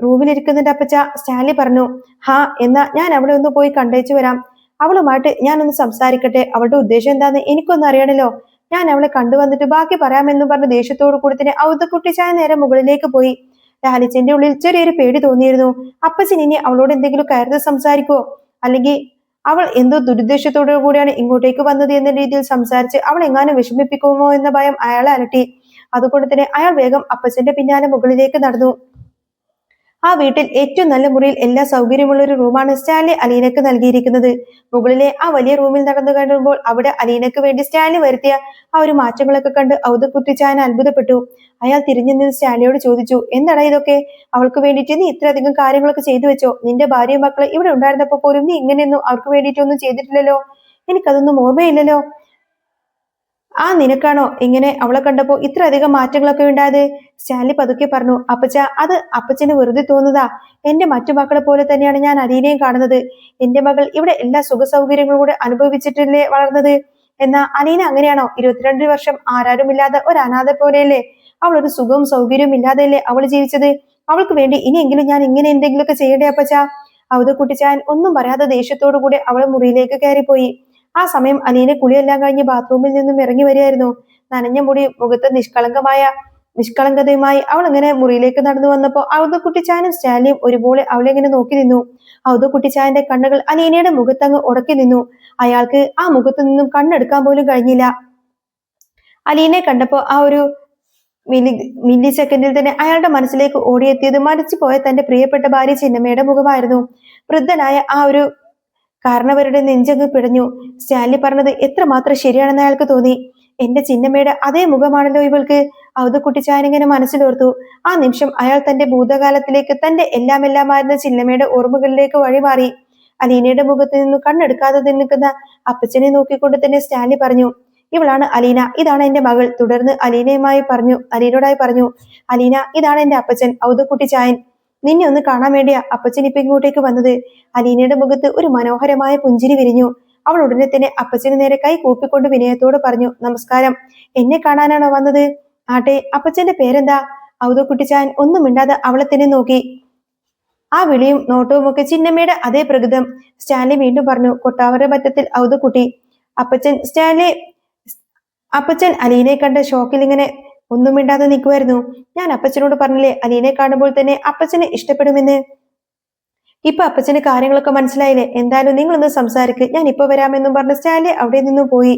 A: റൂമിലിരിക്കുന്നുണ്ട് അപ്പച്ച, സ്റ്റാൻലി പറഞ്ഞു. ഹാ, എന്നാ ഞാൻ അവളെ ഒന്ന് പോയി കണ്ടേച്ചു വരാം. അവളുമായിട്ട് ഞാനൊന്ന് സംസാരിക്കട്ടെ. അവളുടെ ഉദ്ദേശം എന്താന്ന് എനിക്കൊന്നും അറിയണല്ലോ. ഞാൻ അവളെ കണ്ടുവന്നിട്ട് ബാക്കി പറയാമെന്ന് പറഞ്ഞ ദേഷ്യത്തോടു കൂടി തന്നെ ഔദക്കുട്ടിച്ചായൻ നേരെ മുകളിലേക്ക് പോയി. ലാലിച്ചന്റെ ഉള്ളിൽ ചെറിയൊരു പേടി തോന്നിയിരുന്നു. അപ്പച്ചൻ ഇനി അവളോട് എന്തെങ്കിലും കയർത്ത് സംസാരിക്കുവോ, അല്ലെങ്കിൽ അവൾ എന്തോ ദുരുദ്ദേശത്തോടു കൂടിയാണ് ഇങ്ങോട്ടേക്ക് വന്നത് എന്ന രീതിയിൽ സംസാരിച്ച് അവൾ എങ്ങാനും വിഷമിപ്പിക്കുമോ എന്ന ഭയം അയാളെ അലട്ടി. അതുകൊണ്ട് തന്നെ അയാൾ വേഗം അപ്പച്ചന്റെ പിന്നാലെ മുകളിലേക്ക് നടന്നു. ആ വീട്ടിൽ ഏറ്റവും നല്ല മുറിയിൽ എല്ലാ സൗകര്യമുള്ള ഒരു റൂമാണ് സ്റ്റാൻലി അലീനക്ക് നൽകിയിരിക്കുന്നത്. മുകളിലെ ആ വലിയ റൂമിൽ നടന്നു കഴിയുമ്പോൾ അവിടെ അലീനക്ക് വേണ്ടി സ്റ്റാൻലി വരുത്തിയ ആ ഒരു മാറ്റങ്ങളൊക്കെ കണ്ട് ഔദക്കുട്ടിച്ചാൻ അത്ഭുതപ്പെട്ടു. അയാൾ തിരിഞ്ഞു നിന്ന് സ്റ്റാൻലിയോട് ചോദിച്ചു, എന്താടാ ഇതൊക്കെ? അവൾക്ക് വേണ്ടിയിട്ട് നീ ഇത്രയധികം കാര്യങ്ങളൊക്കെ ചെയ്തു വെച്ചോ? നിന്റെ ഭാര്യയും മക്കളെ ഇവിടെ ഉണ്ടായിരുന്നപ്പോ പോലും നീ ഇങ്ങനെയൊന്നും അവർക്ക് വേണ്ടിയിട്ടൊന്നും ചെയ്തിട്ടില്ലല്ലോ. എനിക്കതൊന്നും ഓർമ്മയില്ലല്ലോ. നിനക്കാണോ ഇങ്ങനെ അവളെ കണ്ടപ്പോ ഇത്ര അധികം മാറ്റങ്ങളൊക്കെ ഉണ്ടായത്? സ്റ്റാൻലി പതുക്കെ പറഞ്ഞു. അപ്പച്ച, അത് അപ്പച്ചന് വെറുതെ തോന്നുന്നതാ. എന്റെ മറ്റു മക്കളെ പോലെ തന്നെയാണ് ഞാൻ അലീനയും കാണുന്നത്. എന്റെ മകൾ ഇവിടെ എല്ലാ സുഖ സൗകര്യങ്ങളും കൂടെ അനുഭവിച്ചിട്ടല്ലേ വളർന്നത്. എന്നാ അലീന അങ്ങനെയാണോ? 22 വർഷം ആരാരുമില്ലാതെ ഒരു അനാഥ പോലെയല്ലേ അവൾ ഒരു സുഖവും സൗകര്യവും ഇല്ലാതെയല്ലേ അവൾ ജീവിച്ചത്. അവൾക്ക് വേണ്ടി ഇനിയെങ്കിലും ഞാൻ ഇങ്ങനെ എന്തെങ്കിലുമൊക്കെ ചെയ്യണ്ടേ അപ്പച്ച? ഔദക്കുട്ടിച്ചാൻ ഒന്നും പറയാതെ ദേഷ്യത്തോടു കൂടി അവൾ മുറിയിലേക്ക് കയറിപ്പോയി. ആ സമയം അലീന കുളിയെല്ലാം കഴിഞ്ഞ് ബാത്റൂമിൽ നിന്നും ഇറങ്ങി വരികയായിരുന്നു. നനഞ്ഞ മുടി മുഖത്ത് നിഷ്കളങ്കതയുമായി അവൾ ഇങ്ങനെ മുറിയിലേക്ക് നടന്നു വന്നപ്പോ ഔദക്കുട്ടിച്ചാനും സ്റ്റാൻലിയും ഒരുപോലെ അവളെ ഇങ്ങനെ നോക്കി നിന്നു. ഔദക്കുട്ടിച്ചായന്റെ കണ്ണുകൾ അലീനയുടെ മുഖത്തങ്ങ് ഉടക്കി നിന്നു. അയാൾക്ക് ആ മുഖത്തു നിന്നും കണ്ണെടുക്കാൻ പോലും കഴിഞ്ഞില്ല. അലീനെ കണ്ടപ്പോ ആ ഒരു മില്ലി സെക്കൻഡിൽ തന്നെ അയാളുടെ മനസ്സിലേക്ക് ഓടിയെത്തിയത് മരിച്ചുപോയ തന്റെ പ്രിയപ്പെട്ട ഭാര്യ ചിന്നമ്മയുടെ മുഖമായിരുന്നു. വൃദ്ധനായ ആ ഒരു കാരണവരുടെ നെഞ്ചങ്ങ് പിടഞ്ഞു. സ്റ്റാൻലി പറഞ്ഞത് എത്രമാത്രം ശരിയാണെന്ന് അയാൾക്ക് തോന്നി. എന്റെ ചിന്നമ്മയുടെ അതേ മുഖമാണല്ലോ ഇവൾക്ക്. ഔദക്കുട്ടിച്ചായനിങ്ങനെ മനസ്സിലോർത്തു. ആ നിമിഷം അയാൾ തന്റെ ഭൂതകാലത്തിലേക്ക്, തന്റെ എല്ലാമായിരുന്ന ചിന്നമ്മയുടെ ഓർമ്മകളിലേക്ക് വഴിമാറി. അലീനയുടെ മുഖത്ത് നിന്ന് കണ്ണെടുക്കാതെ നിൽക്കുന്ന അപ്പച്ചനെ നോക്കിക്കൊണ്ട് തന്നെ സ്റ്റാൻലി പറഞ്ഞു, ഇവളാണ് അലീന, ഇതാണ് എന്റെ മകൾ. തുടർന്ന് അലീനയോടായി പറഞ്ഞു, അലീന, ഇതാണ് എന്റെ അപ്പച്ചൻ ഔദക്കുട്ടിച്ചായൻ. നിന്നെ ഒന്ന് കാണാൻ വേണ്ടിയാ അപ്പച്ചൻ ഇപ്പൊ ഇങ്ങോട്ടേക്ക് വന്നത്. അലീനയുടെ മുഖത്ത് ഒരു മനോഹരമായ പുഞ്ചിരി വിരിഞ്ഞു. അവൾ ഉടനെ തന്നെ അപ്പച്ചന് നേരെ കൈ കൂപ്പിക്കൊണ്ട് വിനയത്തോട് പറഞ്ഞു, നമസ്കാരം. എന്നെ കാണാനാണോ വന്നത്? ആട്ടെ, അപ്പച്ചന്റെ പേരെന്താ? ഔദക്കുട്ടിച്ചായൻ ഒന്നും മിണ്ടാതെ അവളെ തന്നെ നോക്കി. ആ വിളിയും നോട്ടവും ഒക്കെ ചിന്നമ്മയുടെ അതേ പ്രകൃതം. സ്റ്റാൻലി വീണ്ടും പറഞ്ഞു, കൊട്ടാവര മറ്റത്തിൽ ഔദക്കുട്ടി. അപ്പച്ചൻ അലീനെ കണ്ട ഷോക്കിൽ ഇങ്ങനെ ഒന്നും മിണ്ടാതെ നിൽക്കുമായിരുന്നു. ഞാൻ അപ്പച്ചനോട് പറഞ്ഞില്ലേ അലീനെ കാണുമ്പോൾ തന്നെ അപ്പച്ചനെ ഇഷ്ടപ്പെടുമെന്ന്. ഇപ്പൊ അപ്പച്ചന് കാര്യങ്ങളൊക്കെ മനസ്സിലായില്ലേ? എന്തായാലും നിങ്ങളൊന്ന് സംസാരിക്ക്, ഞാൻ ഇപ്പൊ വരാമെന്നും പറഞ്ഞ് സ്റ്റാൻലി അവിടെ നിന്നും പോയി.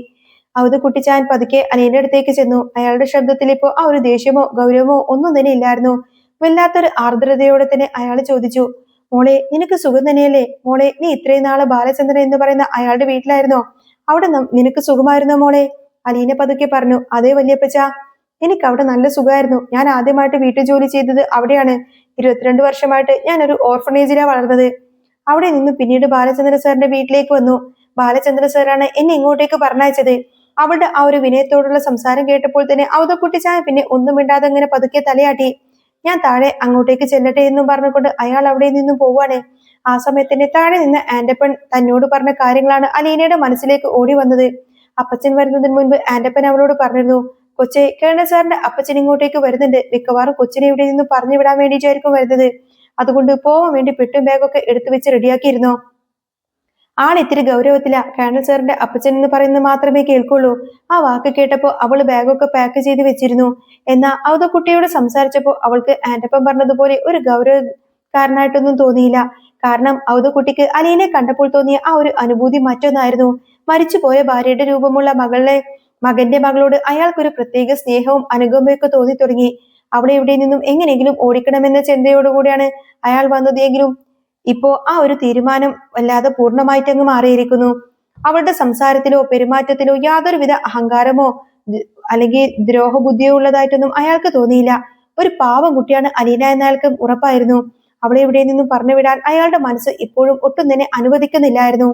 A: ഔദക്കുട്ടിച്ചാൻ പതുക്കെ അലീനയുടെ അടുത്തേക്ക് ചെന്നു. അയാളുടെ ശബ്ദത്തിൽ ഇപ്പോ ആ ഒരു ദേഷ്യമോ ഗൗരവമോ ഒന്നും തന്നെ ഇല്ലായിരുന്നു. വല്ലാത്തൊരു ആർദ്രതയോടെ തന്നെ അയാൾ ചോദിച്ചു, മോളെ, നിനക്ക് സുഖം തന്നെയല്ലേ? മോളെ, നീ ഇത്രയും നാള് ബാലചന്ദ്രൻ എന്ന് പറയുന്ന അയാളുടെ വീട്ടിലായിരുന്നോ? അവിടെ നിനക്ക് സുഖമായിരുന്നോ മോളെ? അലീന പതുക്കെ പറഞ്ഞു, അതേ വല്യപ്പച്ച, എനിക്ക് അവിടെ നല്ല സുഖമായിരുന്നു. ഞാൻ ആദ്യമായിട്ട് വീട്ടുജോലി ചെയ്തത് അവിടെയാണ്. 22 വർഷമായിട്ട് ഞാൻ ഒരു ഓർഫണേജിലാണ് വളർന്നത്. അവിടെ നിന്ന് പിന്നീട് ബാലചന്ദ്ര സാറിന്റെ വീട്ടിലേക്ക് വന്നു. ബാലചന്ദ്ര സാറാണ് എന്നെ ഇങ്ങോട്ടേക്ക് പറഞ്ഞയച്ചത്. അവളുടെ ആ ഒരു വിനയത്തോടുള്ള സംസാരം കേട്ടപ്പോൾ തന്നെ ഔദക്കുട്ടിച്ചായ പിന്നെ ഒന്നും മിണ്ടാതെ അങ്ങനെ പതുക്കെ തലയാട്ടി. ഞാൻ താഴെ അങ്ങോട്ടേക്ക് ചെല്ലട്ടെ എന്നും പറഞ്ഞുകൊണ്ട് അയാൾ അവിടെ നിന്നും പോവാണ്. ആ സമയത്തിന്റെ താഴെ നിന്ന് ആന്റപ്പൻ തന്നോട് പറഞ്ഞ കാര്യങ്ങളാണ് അലീനയുടെ മനസ്സിലേക്ക് ഓടി വന്നത്. അപ്പച്ചൻ വരുന്നതിന് മുൻപ് ആന്റപ്പൻ അവളോട് പറഞ്ഞിരുന്നു, കൊച്ചെ, കേണൽ സാറിന്റെ അപ്പച്ചൻ ഇങ്ങോട്ടേക്ക് വരുന്നുണ്ട്. മിക്കവാറും കൊച്ചിനെ ഇവിടെ നിന്ന് പറഞ്ഞു വിടാൻ വേണ്ടിയിട്ടായിരിക്കും വരുന്നത്. അതുകൊണ്ട് പോവാൻ വേണ്ടി പെട്ടും ബാഗൊക്കെ എടുത്തു വെച്ച് റെഡിയാക്കിയിരുന്നോ? ഇത്തിരി ഗൗരവത്തില. കേണൽ സാറിന്റെ അപ്പച്ചൻ എന്ന് പറയുന്നത് മാത്രമേ കേൾക്കുള്ളൂ. ആ വാക്ക് കേട്ടപ്പോ അവള് ബാഗൊക്കെ പാക്ക് ചെയ്ത് വെച്ചിരുന്നു. എന്നാ ഔദക്കുട്ടിയോട് സംസാരിച്ചപ്പോ അവൾക്ക് ആന്റപ്പൻ പറഞ്ഞതുപോലെ ഒരു ഗൗരവക്കാരനായിട്ടൊന്നും തോന്നിയില്ല. കാരണം ഔദക്കുട്ടിക്ക് അലീനെ കണ്ടപ്പോൾ തോന്നിയ ആ ഒരു അനുഭൂതി മറ്റൊന്നായിരുന്നു. മരിച്ചുപോയ ഭാര്യയുടെ രൂപമുള്ള മകന്റെ മകളോട് അയാൾക്കൊരു പ്രത്യേക സ്നേഹവും അനുകമ്പയൊക്കെ തോന്നി തുടങ്ങി. അവളെ ഇവിടെ നിന്നും എങ്ങനെയെങ്കിലും ഓടിക്കണമെന്ന ചിന്തയോടുകൂടിയാണ് അയാൾ വന്നതെങ്കിലും ഇപ്പോ ആ ഒരു തീരുമാനം വല്ലാതെ പൂർണ്ണമായിട്ടങ്ങ് മാറിയിരിക്കുന്നു. അവളുടെ സംസാരത്തിലോ പെരുമാറ്റത്തിലോ യാതൊരുവിധ അഹങ്കാരമോ അല്ലെങ്കിൽ ദ്രോഹബുദ്ധിയോ ഉള്ളതായിട്ടൊന്നും അയാൾക്ക് തോന്നിയില്ല. ഒരു പാവം കുട്ടിയാണ് അലീന എന്ന അയാൾക്ക് ഉറപ്പായിരുന്നു. അവളെ ഇവിടെ നിന്നും പറഞ്ഞു വിടാൻ അയാളുടെ മനസ്സ് ഇപ്പോഴും ഒട്ടും തന്നെ അനുവദിക്കുന്നില്ലായിരുന്നു.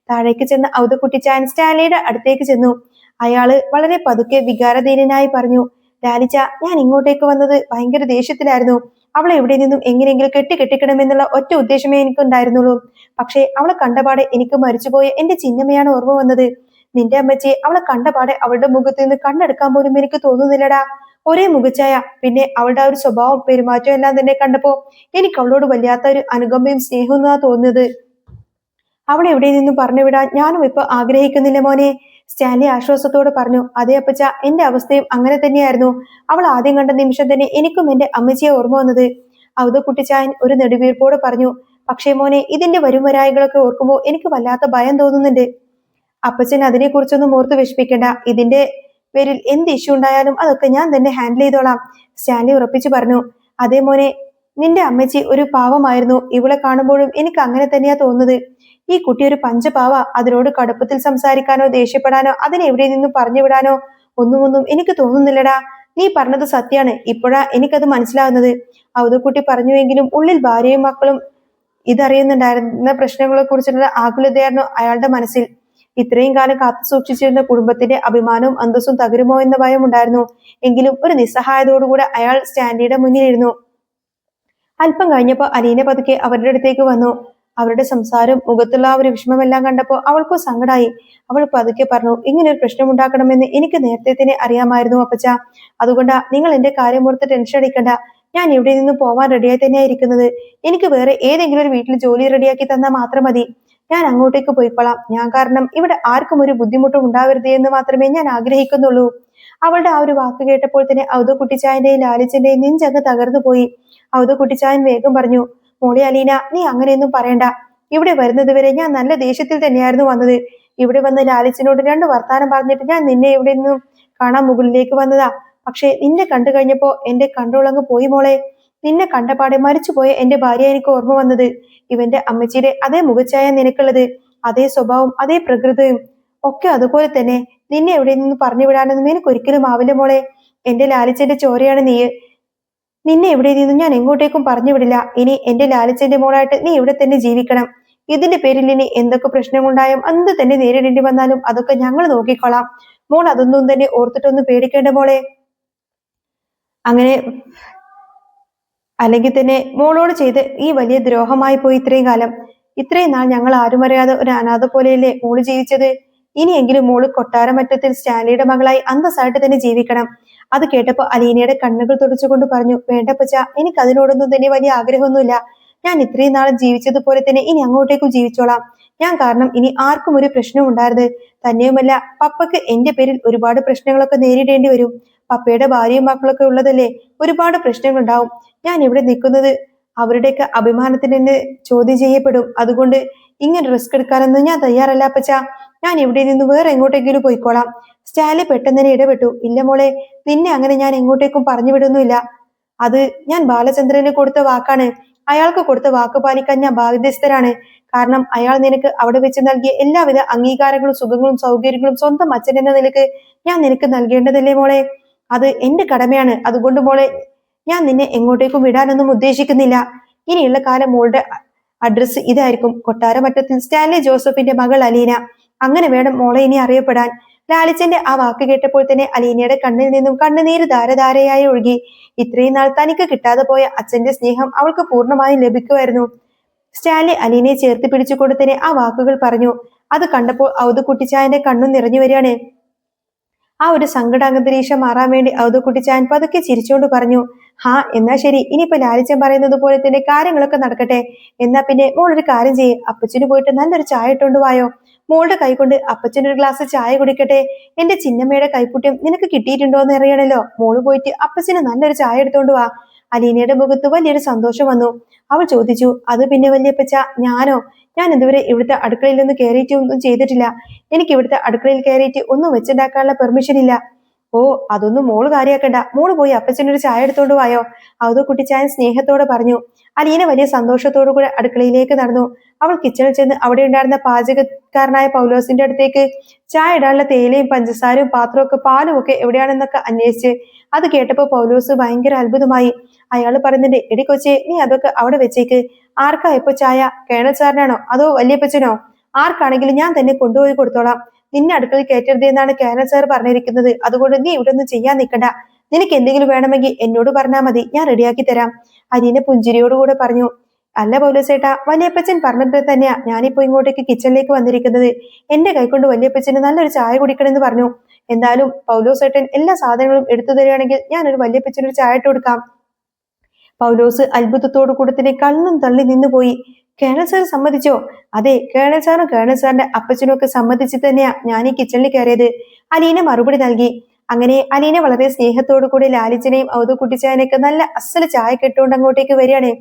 A: താഴേക്ക് ചെന്ന ഔദക്കുട്ടിച്ചാൻ സ്റ്റാൻലിയുടെ അടുത്തേക്ക് ചെന്നു. അയാള് വളരെ പതുക്കെ വികാരധീനനായി പറഞ്ഞു, ലാലിച്ച, ഞാൻ ഇങ്ങോട്ടേക്ക് വന്നത് ഭയങ്കര ദേഷ്യത്തിലായിരുന്നു. അവളെ എവിടെ നിന്നും എങ്ങനെയെങ്കിലും കെട്ടിക്കണമെന്നുള്ള ഒറ്റ ഉദ്ദേശമേ എനിക്കുണ്ടായിരുന്നുള്ളൂ. പക്ഷെ അവളെ കണ്ടപാടെ എനിക്ക് മരിച്ചുപോയ എന്റെ ചിന്നമ്മയാണ് ഓർമ്മ വന്നത്. നിന്റെ അമ്മച്ചിയെ അവളെ കണ്ടപാടെ അവളുടെ മുഖത്ത് നിന്ന് കണ്ണെടുക്കാൻ പോലും എനിക്ക് തോന്നുന്നില്ലടാ. ഒരേ മുഖച്ചായ. പിന്നെ അവളുടെ ഒരു സ്വഭാവം പെരുമാറ്റം എല്ലാം തന്നെ കണ്ടപ്പോ എനിക്ക് അവളോട് വല്ലാത്ത ഒരു അനുകമ്പയും സ്നേഹവും എന്നാ തോന്നുന്നത്. അവളെ എവിടെ നിന്നും പറഞ്ഞു വിടാൻ ഞാനും ഇപ്പൊ ആഗ്രഹിക്കുന്നില്ല മോനെ. സ്റ്റാൻലി ആശ്വാസത്തോട് പറഞ്ഞു, അതേ അപ്പച്ച, എന്റെ അവസ്ഥയും അങ്ങനെ തന്നെയായിരുന്നു. അവൾ ആദ്യം കണ്ട നിമിഷം തന്നെ എനിക്കും എന്റെ അമ്മച്ചിയെ ഓർമ്മ വന്നത്. ഔദക്കുട്ടിച്ചായൻ ഒരു നെടുവീർപ്പോട് പറഞ്ഞു, പക്ഷേ മോനെ, ഇതിന്റെ വരുംവരായികളൊക്കെ ഓർക്കുമ്പോൾ എനിക്ക് വല്ലാത്ത ഭയം തോന്നുന്നുണ്ട്. അപ്പച്ചൻ അതിനെക്കുറിച്ചൊന്നും ഓർത്ത് വിഷമിക്കണ്ട. ഇതിന്റെ പേരിൽ എന്ത് ഇഷ്യൂ ഉണ്ടായാലും അതൊക്കെ ഞാൻ തന്നെ ഹാൻഡിൽ ചെയ്തോളാം. സ്റ്റാൻലി ഉറപ്പിച്ചു പറഞ്ഞു. അതേ മോനെ, നിന്റെ അമ്മച്ചി ഒരു പാവമായിരുന്നു. ഇവളെ കാണുമ്പോഴും എനിക്ക് അങ്ങനെ തന്നെയാ തോന്നുന്നത്. ഈ കുട്ടി ഒരു പഞ്ചപാവ. അതിനോട് കടുപ്പത്തിൽ സംസാരിക്കാനോ ദേഷ്യപ്പെടാനോ അതിനെ എവിടെ നിന്നും പറഞ്ഞു വിടാനോ ഒന്നും എനിക്ക് തോന്നുന്നില്ലടാ. നീ പറഞ്ഞത് സത്യാണ്. ഇപ്പോഴാ എനിക്കത് മനസ്സിലാകുന്നത്. അവതക്കുട്ടി പറഞ്ഞുവെങ്കിലും ഉള്ളിൽ ഭാര്യയും മക്കളും ഇതറിയുന്നുണ്ടായിരുന്ന പ്രശ്നങ്ങളെ കുറിച്ചുള്ള ആകുലതയായിരുന്നു അയാളുടെ മനസ്സിൽ. ഇത്രയും കാലം കാത്തു സൂക്ഷിച്ചിരുന്ന കുടുംബത്തിന്റെ അഭിമാനവും അന്തസ്സും തകരുമോ എന്ന ഭയം ഉണ്ടായിരുന്നു. എങ്കിലും ഒരു നിസ്സഹായതയോടുകൂടെ അയാൾ സ്റ്റാൻലിയുടെ മുന്നിലിരുന്നു. അല്പം കഴിഞ്ഞപ്പോൾ അലീന പതുക്കെ അവരുടെ അടുത്തേക്ക് വന്നു. അവരുടെ സംസാരവും മുഖത്തുള്ള ആ ഒരു വിഷമമെല്ലാം കണ്ടപ്പോൾ അവൾക്കും സങ്കടമായി. അവൾ പതുക്കെ പറഞ്ഞു, ഇങ്ങനെ ഒരു പ്രശ്നം ഉണ്ടാക്കണമെന്ന് എനിക്ക് നേരത്തെ തന്നെ അറിയാമായിരുന്നു അപ്പച്ച. അതുകൊണ്ടാ നിങ്ങൾ എന്റെ കാര്യം ഓർത്ത് ടെൻഷൻ അടിക്കണ്ട. ഞാൻ ഇവിടെ നിന്ന് പോവാൻ റെഡിയായി തന്നെയാ ഇരിക്കുന്നത്. എനിക്ക് വേറെ ഏതെങ്കിലും ഒരു വീട്ടിൽ ജോലി റെഡിയാക്കി തന്നാൽ മാത്രം മതി. ഞാൻ അങ്ങോട്ടേക്ക് പോയിക്കൊള്ളാം. ഞാൻ കാരണം ഇവിടെ ആർക്കും ഒരു ബുദ്ധിമുട്ടും ഉണ്ടാവരുത് എന്ന് മാത്രമേ ഞാൻ ആഗ്രഹിക്കുന്നുള്ളൂ. അവളുടെ ആ ഒരു വാക്ക് കേട്ടപ്പോൾ തന്നെ ഔദക്കുട്ടിച്ചായന്റെയും ലാലിച്ചന്റെയും നെഞ്ചങ്ങ് തകർന്നു പോയി. ഔദക്കുട്ടിച്ചായൻ വേഗം പറഞ്ഞു, മോളെ അലീന, നീ അങ്ങനെയൊന്നും പറയണ്ട. ഇവിടെ വരുന്നത് വരെ ഞാൻ നല്ല ദേഷ്യത്തിൽ തന്നെയായിരുന്നു വന്നത്. ഇവിടെ വന്ന് ലാലിച്ചനോട് 2 വർത്താനം പറഞ്ഞിട്ട് ഞാൻ നിന്നെ ഇവിടെ നിന്നും കാണാൻ മുകളിലേക്ക് വന്നതാ. പക്ഷെ നിന്നെ കണ്ടു കഴിഞ്ഞപ്പോ എന്റെ കൺട്രോളങ്ങ് പോയി മോളെ. നിന്നെ കണ്ടപാടെ മരിച്ചുപോയ എന്റെ ഭാര്യ എനിക്ക് ഓർമ്മ വന്നത്. ഇവന്റെ അമ്മച്ചിയുടെ അതേ മുഖച്ഛായ നിനക്കുള്ളത്, അതേ സ്വഭാവം, അതേ പ്രകൃതിയും ഒക്കെ അതുപോലെ തന്നെ. നിന്നെ എവിടെ നിന്ന് പറഞ്ഞു വിടാനൊന്നും എനിക്ക് ഒരിക്കലും ആവില്ല മോളെ. എന്റെ ലാലിച്ചന്റെ ചോരയാണ് നീ. നിന്നെ എവിടെ നിന്നും ഞാൻ എങ്ങോട്ടേക്കും പറഞ്ഞു വിടില്ല. ഇനി എന്റെ ലാലിച്ചന്റെ മോളായിട്ട് നീ ഇവിടെ തന്നെ ജീവിക്കണം. ഇതിന്റെ പേരിൽ ഇനി എന്തൊക്കെ പ്രശ്നമുണ്ടായും എന്ത് തന്നെ നേരിടേണ്ടി വന്നാലും അതൊക്കെ ഞങ്ങൾ നോക്കിക്കൊള്ളാം. മോൾ അതൊന്നും തന്നെ ഓർത്തിട്ടൊന്നും പേടിക്കേണ്ട മോളെ. അങ്ങനെ അല്ലെങ്കിൽ തന്നെ മോളോട് ചെയ്ത് ഈ വലിയ ദ്രോഹമായി പോയി ഇത്രയും കാലം. ഇത്രയും നാൾ ഞങ്ങൾ ആരും അറിയാതെ ഒരു അനാഥ പോലെയല്ലേ മോള് ജീവിച്ചത്. ഇനിയെങ്കിലും മോള് കൊട്ടാരമറ്റത്തിൽ സ്റ്റാൻലിയുടെ മകളായി അന്തസ്സായിട്ട് തന്നെ ജീവിക്കണം. അത് കേട്ടപ്പോ അലീനയുടെ കണ്ണുകൾ തുടച്ചുകൊണ്ട് പറഞ്ഞു, വേണ്ടപ്പച്ച, എനിക്ക് അതിനോടൊന്നും തന്നെ വലിയ ആഗ്രഹമൊന്നുമില്ല. ഞാൻ ഇത്രയും നാളും ജീവിച്ചതുപോലെ തന്നെ ഇനി അങ്ങോട്ടേക്കും ജീവിച്ചോളാം. ഞാൻ കാരണം ഇനി ആർക്കും ഒരു പ്രശ്നം ഉണ്ടായിരുന്നത്. തന്നെയുമല്ല, പപ്പക്ക് എന്റെ പേരിൽ ഒരുപാട് പ്രശ്നങ്ങളൊക്കെ നേരിടേണ്ടി വരും. പപ്പയുടെ ഭാര്യയും മക്കളൊക്കെ ഉള്ളതല്ലേ, ഒരുപാട് പ്രശ്നങ്ങൾ ഉണ്ടാവും. ഞാൻ ഇവിടെ നിൽക്കുന്നത് അവരുടെയൊക്കെ അഭിമാനത്തിന് തന്നെ ചോദ്യം ചെയ്യപ്പെടും. അതുകൊണ്ട് ഇങ്ങനെ റിസ്ക് എടുക്കാനൊന്നും ഞാൻ തയ്യാറല്ല അപ്പച്ച. ഞാൻ ഇവിടെ നിന്ന് വേറെ എങ്ങോട്ടെങ്കിലും പോയിക്കോളാം. സ്റ്റാലി പെട്ടെന്ന് തന്നെ ഇടപെട്ടു. ഇല്ല മോളെ, നിന്നെ അങ്ങനെ ഞാൻ എങ്ങോട്ടേക്കും പറഞ്ഞു വിടുന്നില്ല. അത് ഞാൻ ബാലചന്ദ്രന് കൊടുത്ത വാക്കാണ്. അയാൾക്ക് കൊടുത്ത വാക്ക് പാലിക്കാൻ ഞാൻ ബാധ്യസ്ഥരാണ്. കാരണം അയാൾ നിനക്ക് അവിടെ വെച്ച് നൽകിയ എല്ലാവിധ അംഗീകാരങ്ങളും സുഖങ്ങളും സൗകര്യങ്ങളും സ്വന്തം അച്ഛൻ എന്ന നിലക്ക് ഞാൻ നിനക്ക് നൽകേണ്ടതല്ലേ മോളെ. അത് എന്റെ കടമയാണ്. അതുകൊണ്ട് മോളെ, ഞാൻ നിന്നെ എങ്ങോട്ടേക്കും വിടാനൊന്നും ഉദ്ദേശിക്കുന്നില്ല. ഇനിയുള്ള കാലം മോളുടെ അഡ്രസ്സ് ഇതായിരിക്കും, കൊട്ടാരമറ്റത്തിൽ സ്റ്റാൻലി ജോസഫിന്റെ മകൾ അലീന. അങ്ങനെ വേണം മോളെ ഇനി അറിയപ്പെടാൻ. ലാലിച്ചന്റെ ആ വാക്ക് കേട്ടപ്പോൾ തന്നെ അലീനയുടെ കണ്ണിൽ നിന്നും കണ്ണുനീര് ധാരധാരയായി ഒഴുകി. ഇത്രയും നാൾ തനിക്ക് കിട്ടാതെ പോയ അച്ഛന്റെ സ്നേഹം അവൾക്ക് പൂർണ്ണമായും ലഭിക്കുമായിരുന്നു. സ്റ്റാൻലി അലീനയെ ചേർത്ത് പിടിച്ചുകൊണ്ട് തന്നെ ആ വാക്കുകൾ പറഞ്ഞു. അത് കണ്ടപ്പോൾ ഔദക്കുട്ടിച്ചായന്റെ കണ്ണും നിറഞ്ഞു വരികയാണ്. ആ ഒരു സങ്കടാന്തരീക്ഷം മാറാൻ വേണ്ടി ഔദക്കുട്ടിച്ചായൻ പതുക്കെ ചിരിച്ചുകൊണ്ട് പറഞ്ഞു, ഹാ എന്നാ ശരി, ഇനിയിപ്പോ ലാലിച്ചൻ പറയുന്നത് പോലെ തന്നെ കാര്യങ്ങളൊക്കെ നടക്കട്ടെ. എന്നാ പിന്നെ മോളൊരു കാര്യം ചെയ്യേ, അപ്പച്ചന് പോയിട്ട് നല്ലൊരു ചായ ഇട്ടുകൊണ്ട് വായോ. മോളുടെ കൈ കൊണ്ട് അപ്പച്ചനൊരു ഗ്ലാസ് ചായ കുടിക്കട്ടെ. എന്റെ ചിന്നമ്മയുടെ കൈപ്പുട്യം നിനക്ക് കിട്ടിയിട്ടുണ്ടോ എന്ന് അറിയണല്ലോ. മോള് പോയിട്ട് അപ്പച്ചന് നല്ലൊരു ചായ എടുത്തോണ്ട് വാ. അലീനയുടെ മുഖത്ത് വലിയൊരു സന്തോഷം വന്നു. അവൾ ചോദിച്ചു, അത് പിന്നെ വല്യപ്പച്ച, ഞാനോ? ഞാൻ ഇതുവരെ ഇവിടുത്തെ അടുക്കളയിലൊന്നും കയറിയിട്ട് ഒന്നും ചെയ്തിട്ടില്ല. എനിക്ക് ഇവിടുത്തെ അടുക്കളയിൽ കയറിയിട്ട് ഒന്നും വെച്ചുണ്ടാക്കാനുള്ള പെർമിഷൻ ഇല്ല. ഓ, അതൊന്നും മോള് കാര്യാക്കണ്ട. മോള് പോയി അപ്പച്ചനൊരു ചായ എടുത്തോണ്ട് വായോ. ഔദക്കുട്ടിച്ചായൻ സ്നേഹത്തോടെ പറഞ്ഞു. അലീന വലിയ സന്തോഷത്തോടു കൂടെ അടുക്കളയിലേക്ക് നടന്നു. അവൾ കിച്ചണിൽ ചെന്ന് അവിടെ ഉണ്ടായിരുന്ന പാചകക്കാരനായ പൗലോസിന്റെ അടുത്തേക്ക് ചായ ഇടാനുള്ള തേയിലയും പഞ്ചസാരയും പാത്രവും ഒക്കെ പാലും ഒക്കെ എവിടെയാണെന്നൊക്കെ അന്വേഷിച്ച്. അത് കേട്ടപ്പോൾ പൗലോസ് ഭയങ്കര അത്ഭുതമായി. അയാൾ പറയുന്നുണ്ട്, എടി കൊച്ചേ, നീ അതൊക്കെ അവിടെ വെച്ചേക്ക്. ആർക്കാ ഇപ്പൊ ചായ? കേണൽ സാറിനാണോ അതോ വല്യപ്പച്ചനോ? ആർക്കാണെങ്കിലും ഞാൻ തന്നെ കൊണ്ടുപോയി കൊടുത്തോളാം. നിന്നെ അടുക്കളയിൽ കയറ്റരുത് എന്നാണ് കേണൽ സാർ പറഞ്ഞിരിക്കുന്നത്. അതുകൊണ്ട് നീ ഇവിടെ ഒന്നും ചെയ്യാൻ നിൽക്കണ്ട. നിനക്ക് എന്തെങ്കിലും വേണമെങ്കിൽ എന്നോട് പറഞ്ഞാൽ മതി, ഞാൻ റെഡിയാക്കി തരാം. അലീന പുഞ്ചിരിയോടുകൂടെ പറഞ്ഞു. അല്ല പൗലോസേട്ടാ, വല്യപ്പച്ചൻ പറഞ്ഞിട്ട് തന്നെയാ ഞാനിപ്പോ ഇങ്ങോട്ടേക്ക് കിച്ചണിലേക്ക് വന്നിരിക്കുന്നത്. എന്റെ കൈകൊണ്ട് വല്യപ്പച്ചന് നല്ലൊരു ചായ കുടിക്കണമെന്ന് പറഞ്ഞു. എന്തായാലും പൗലോസേട്ടൻ എല്ലാ സാധനങ്ങളും എടുത്തു തരികയാണെങ്കിൽ ഞാനൊരു വല്യപ്പച്ചനൊരു ചായ ഇട്ട് കൊടുക്കാം. പൗലോസ് അത്ഭുതത്തോടു കൂടെ തന്നെ കണ്ണും തള്ളി നിന്നുപോയി. കേണൽ സാർ സമ്മതിച്ചോ? അതെ, കേണൽ സാറും കേണൽ സാറിന്റെ അപ്പച്ചനും ഒക്കെ സമ്മതിച്ച് തന്നെയാ ഞാൻ ഈ കിച്ചണിൽ കയറിയത്. അലീന മറുപടി നൽകി. അങ്ങനെ അലീന വളരെ സ്നേഹത്തോടു കൂടി ലാലിച്ചനെയും ഔദക്കുട്ടിച്ചായനെയൊക്കെ നല്ല അസല് ചായ കെട്ടുകൊണ്ട് അങ്ങോട്ടേക്ക് വരികയാണ്.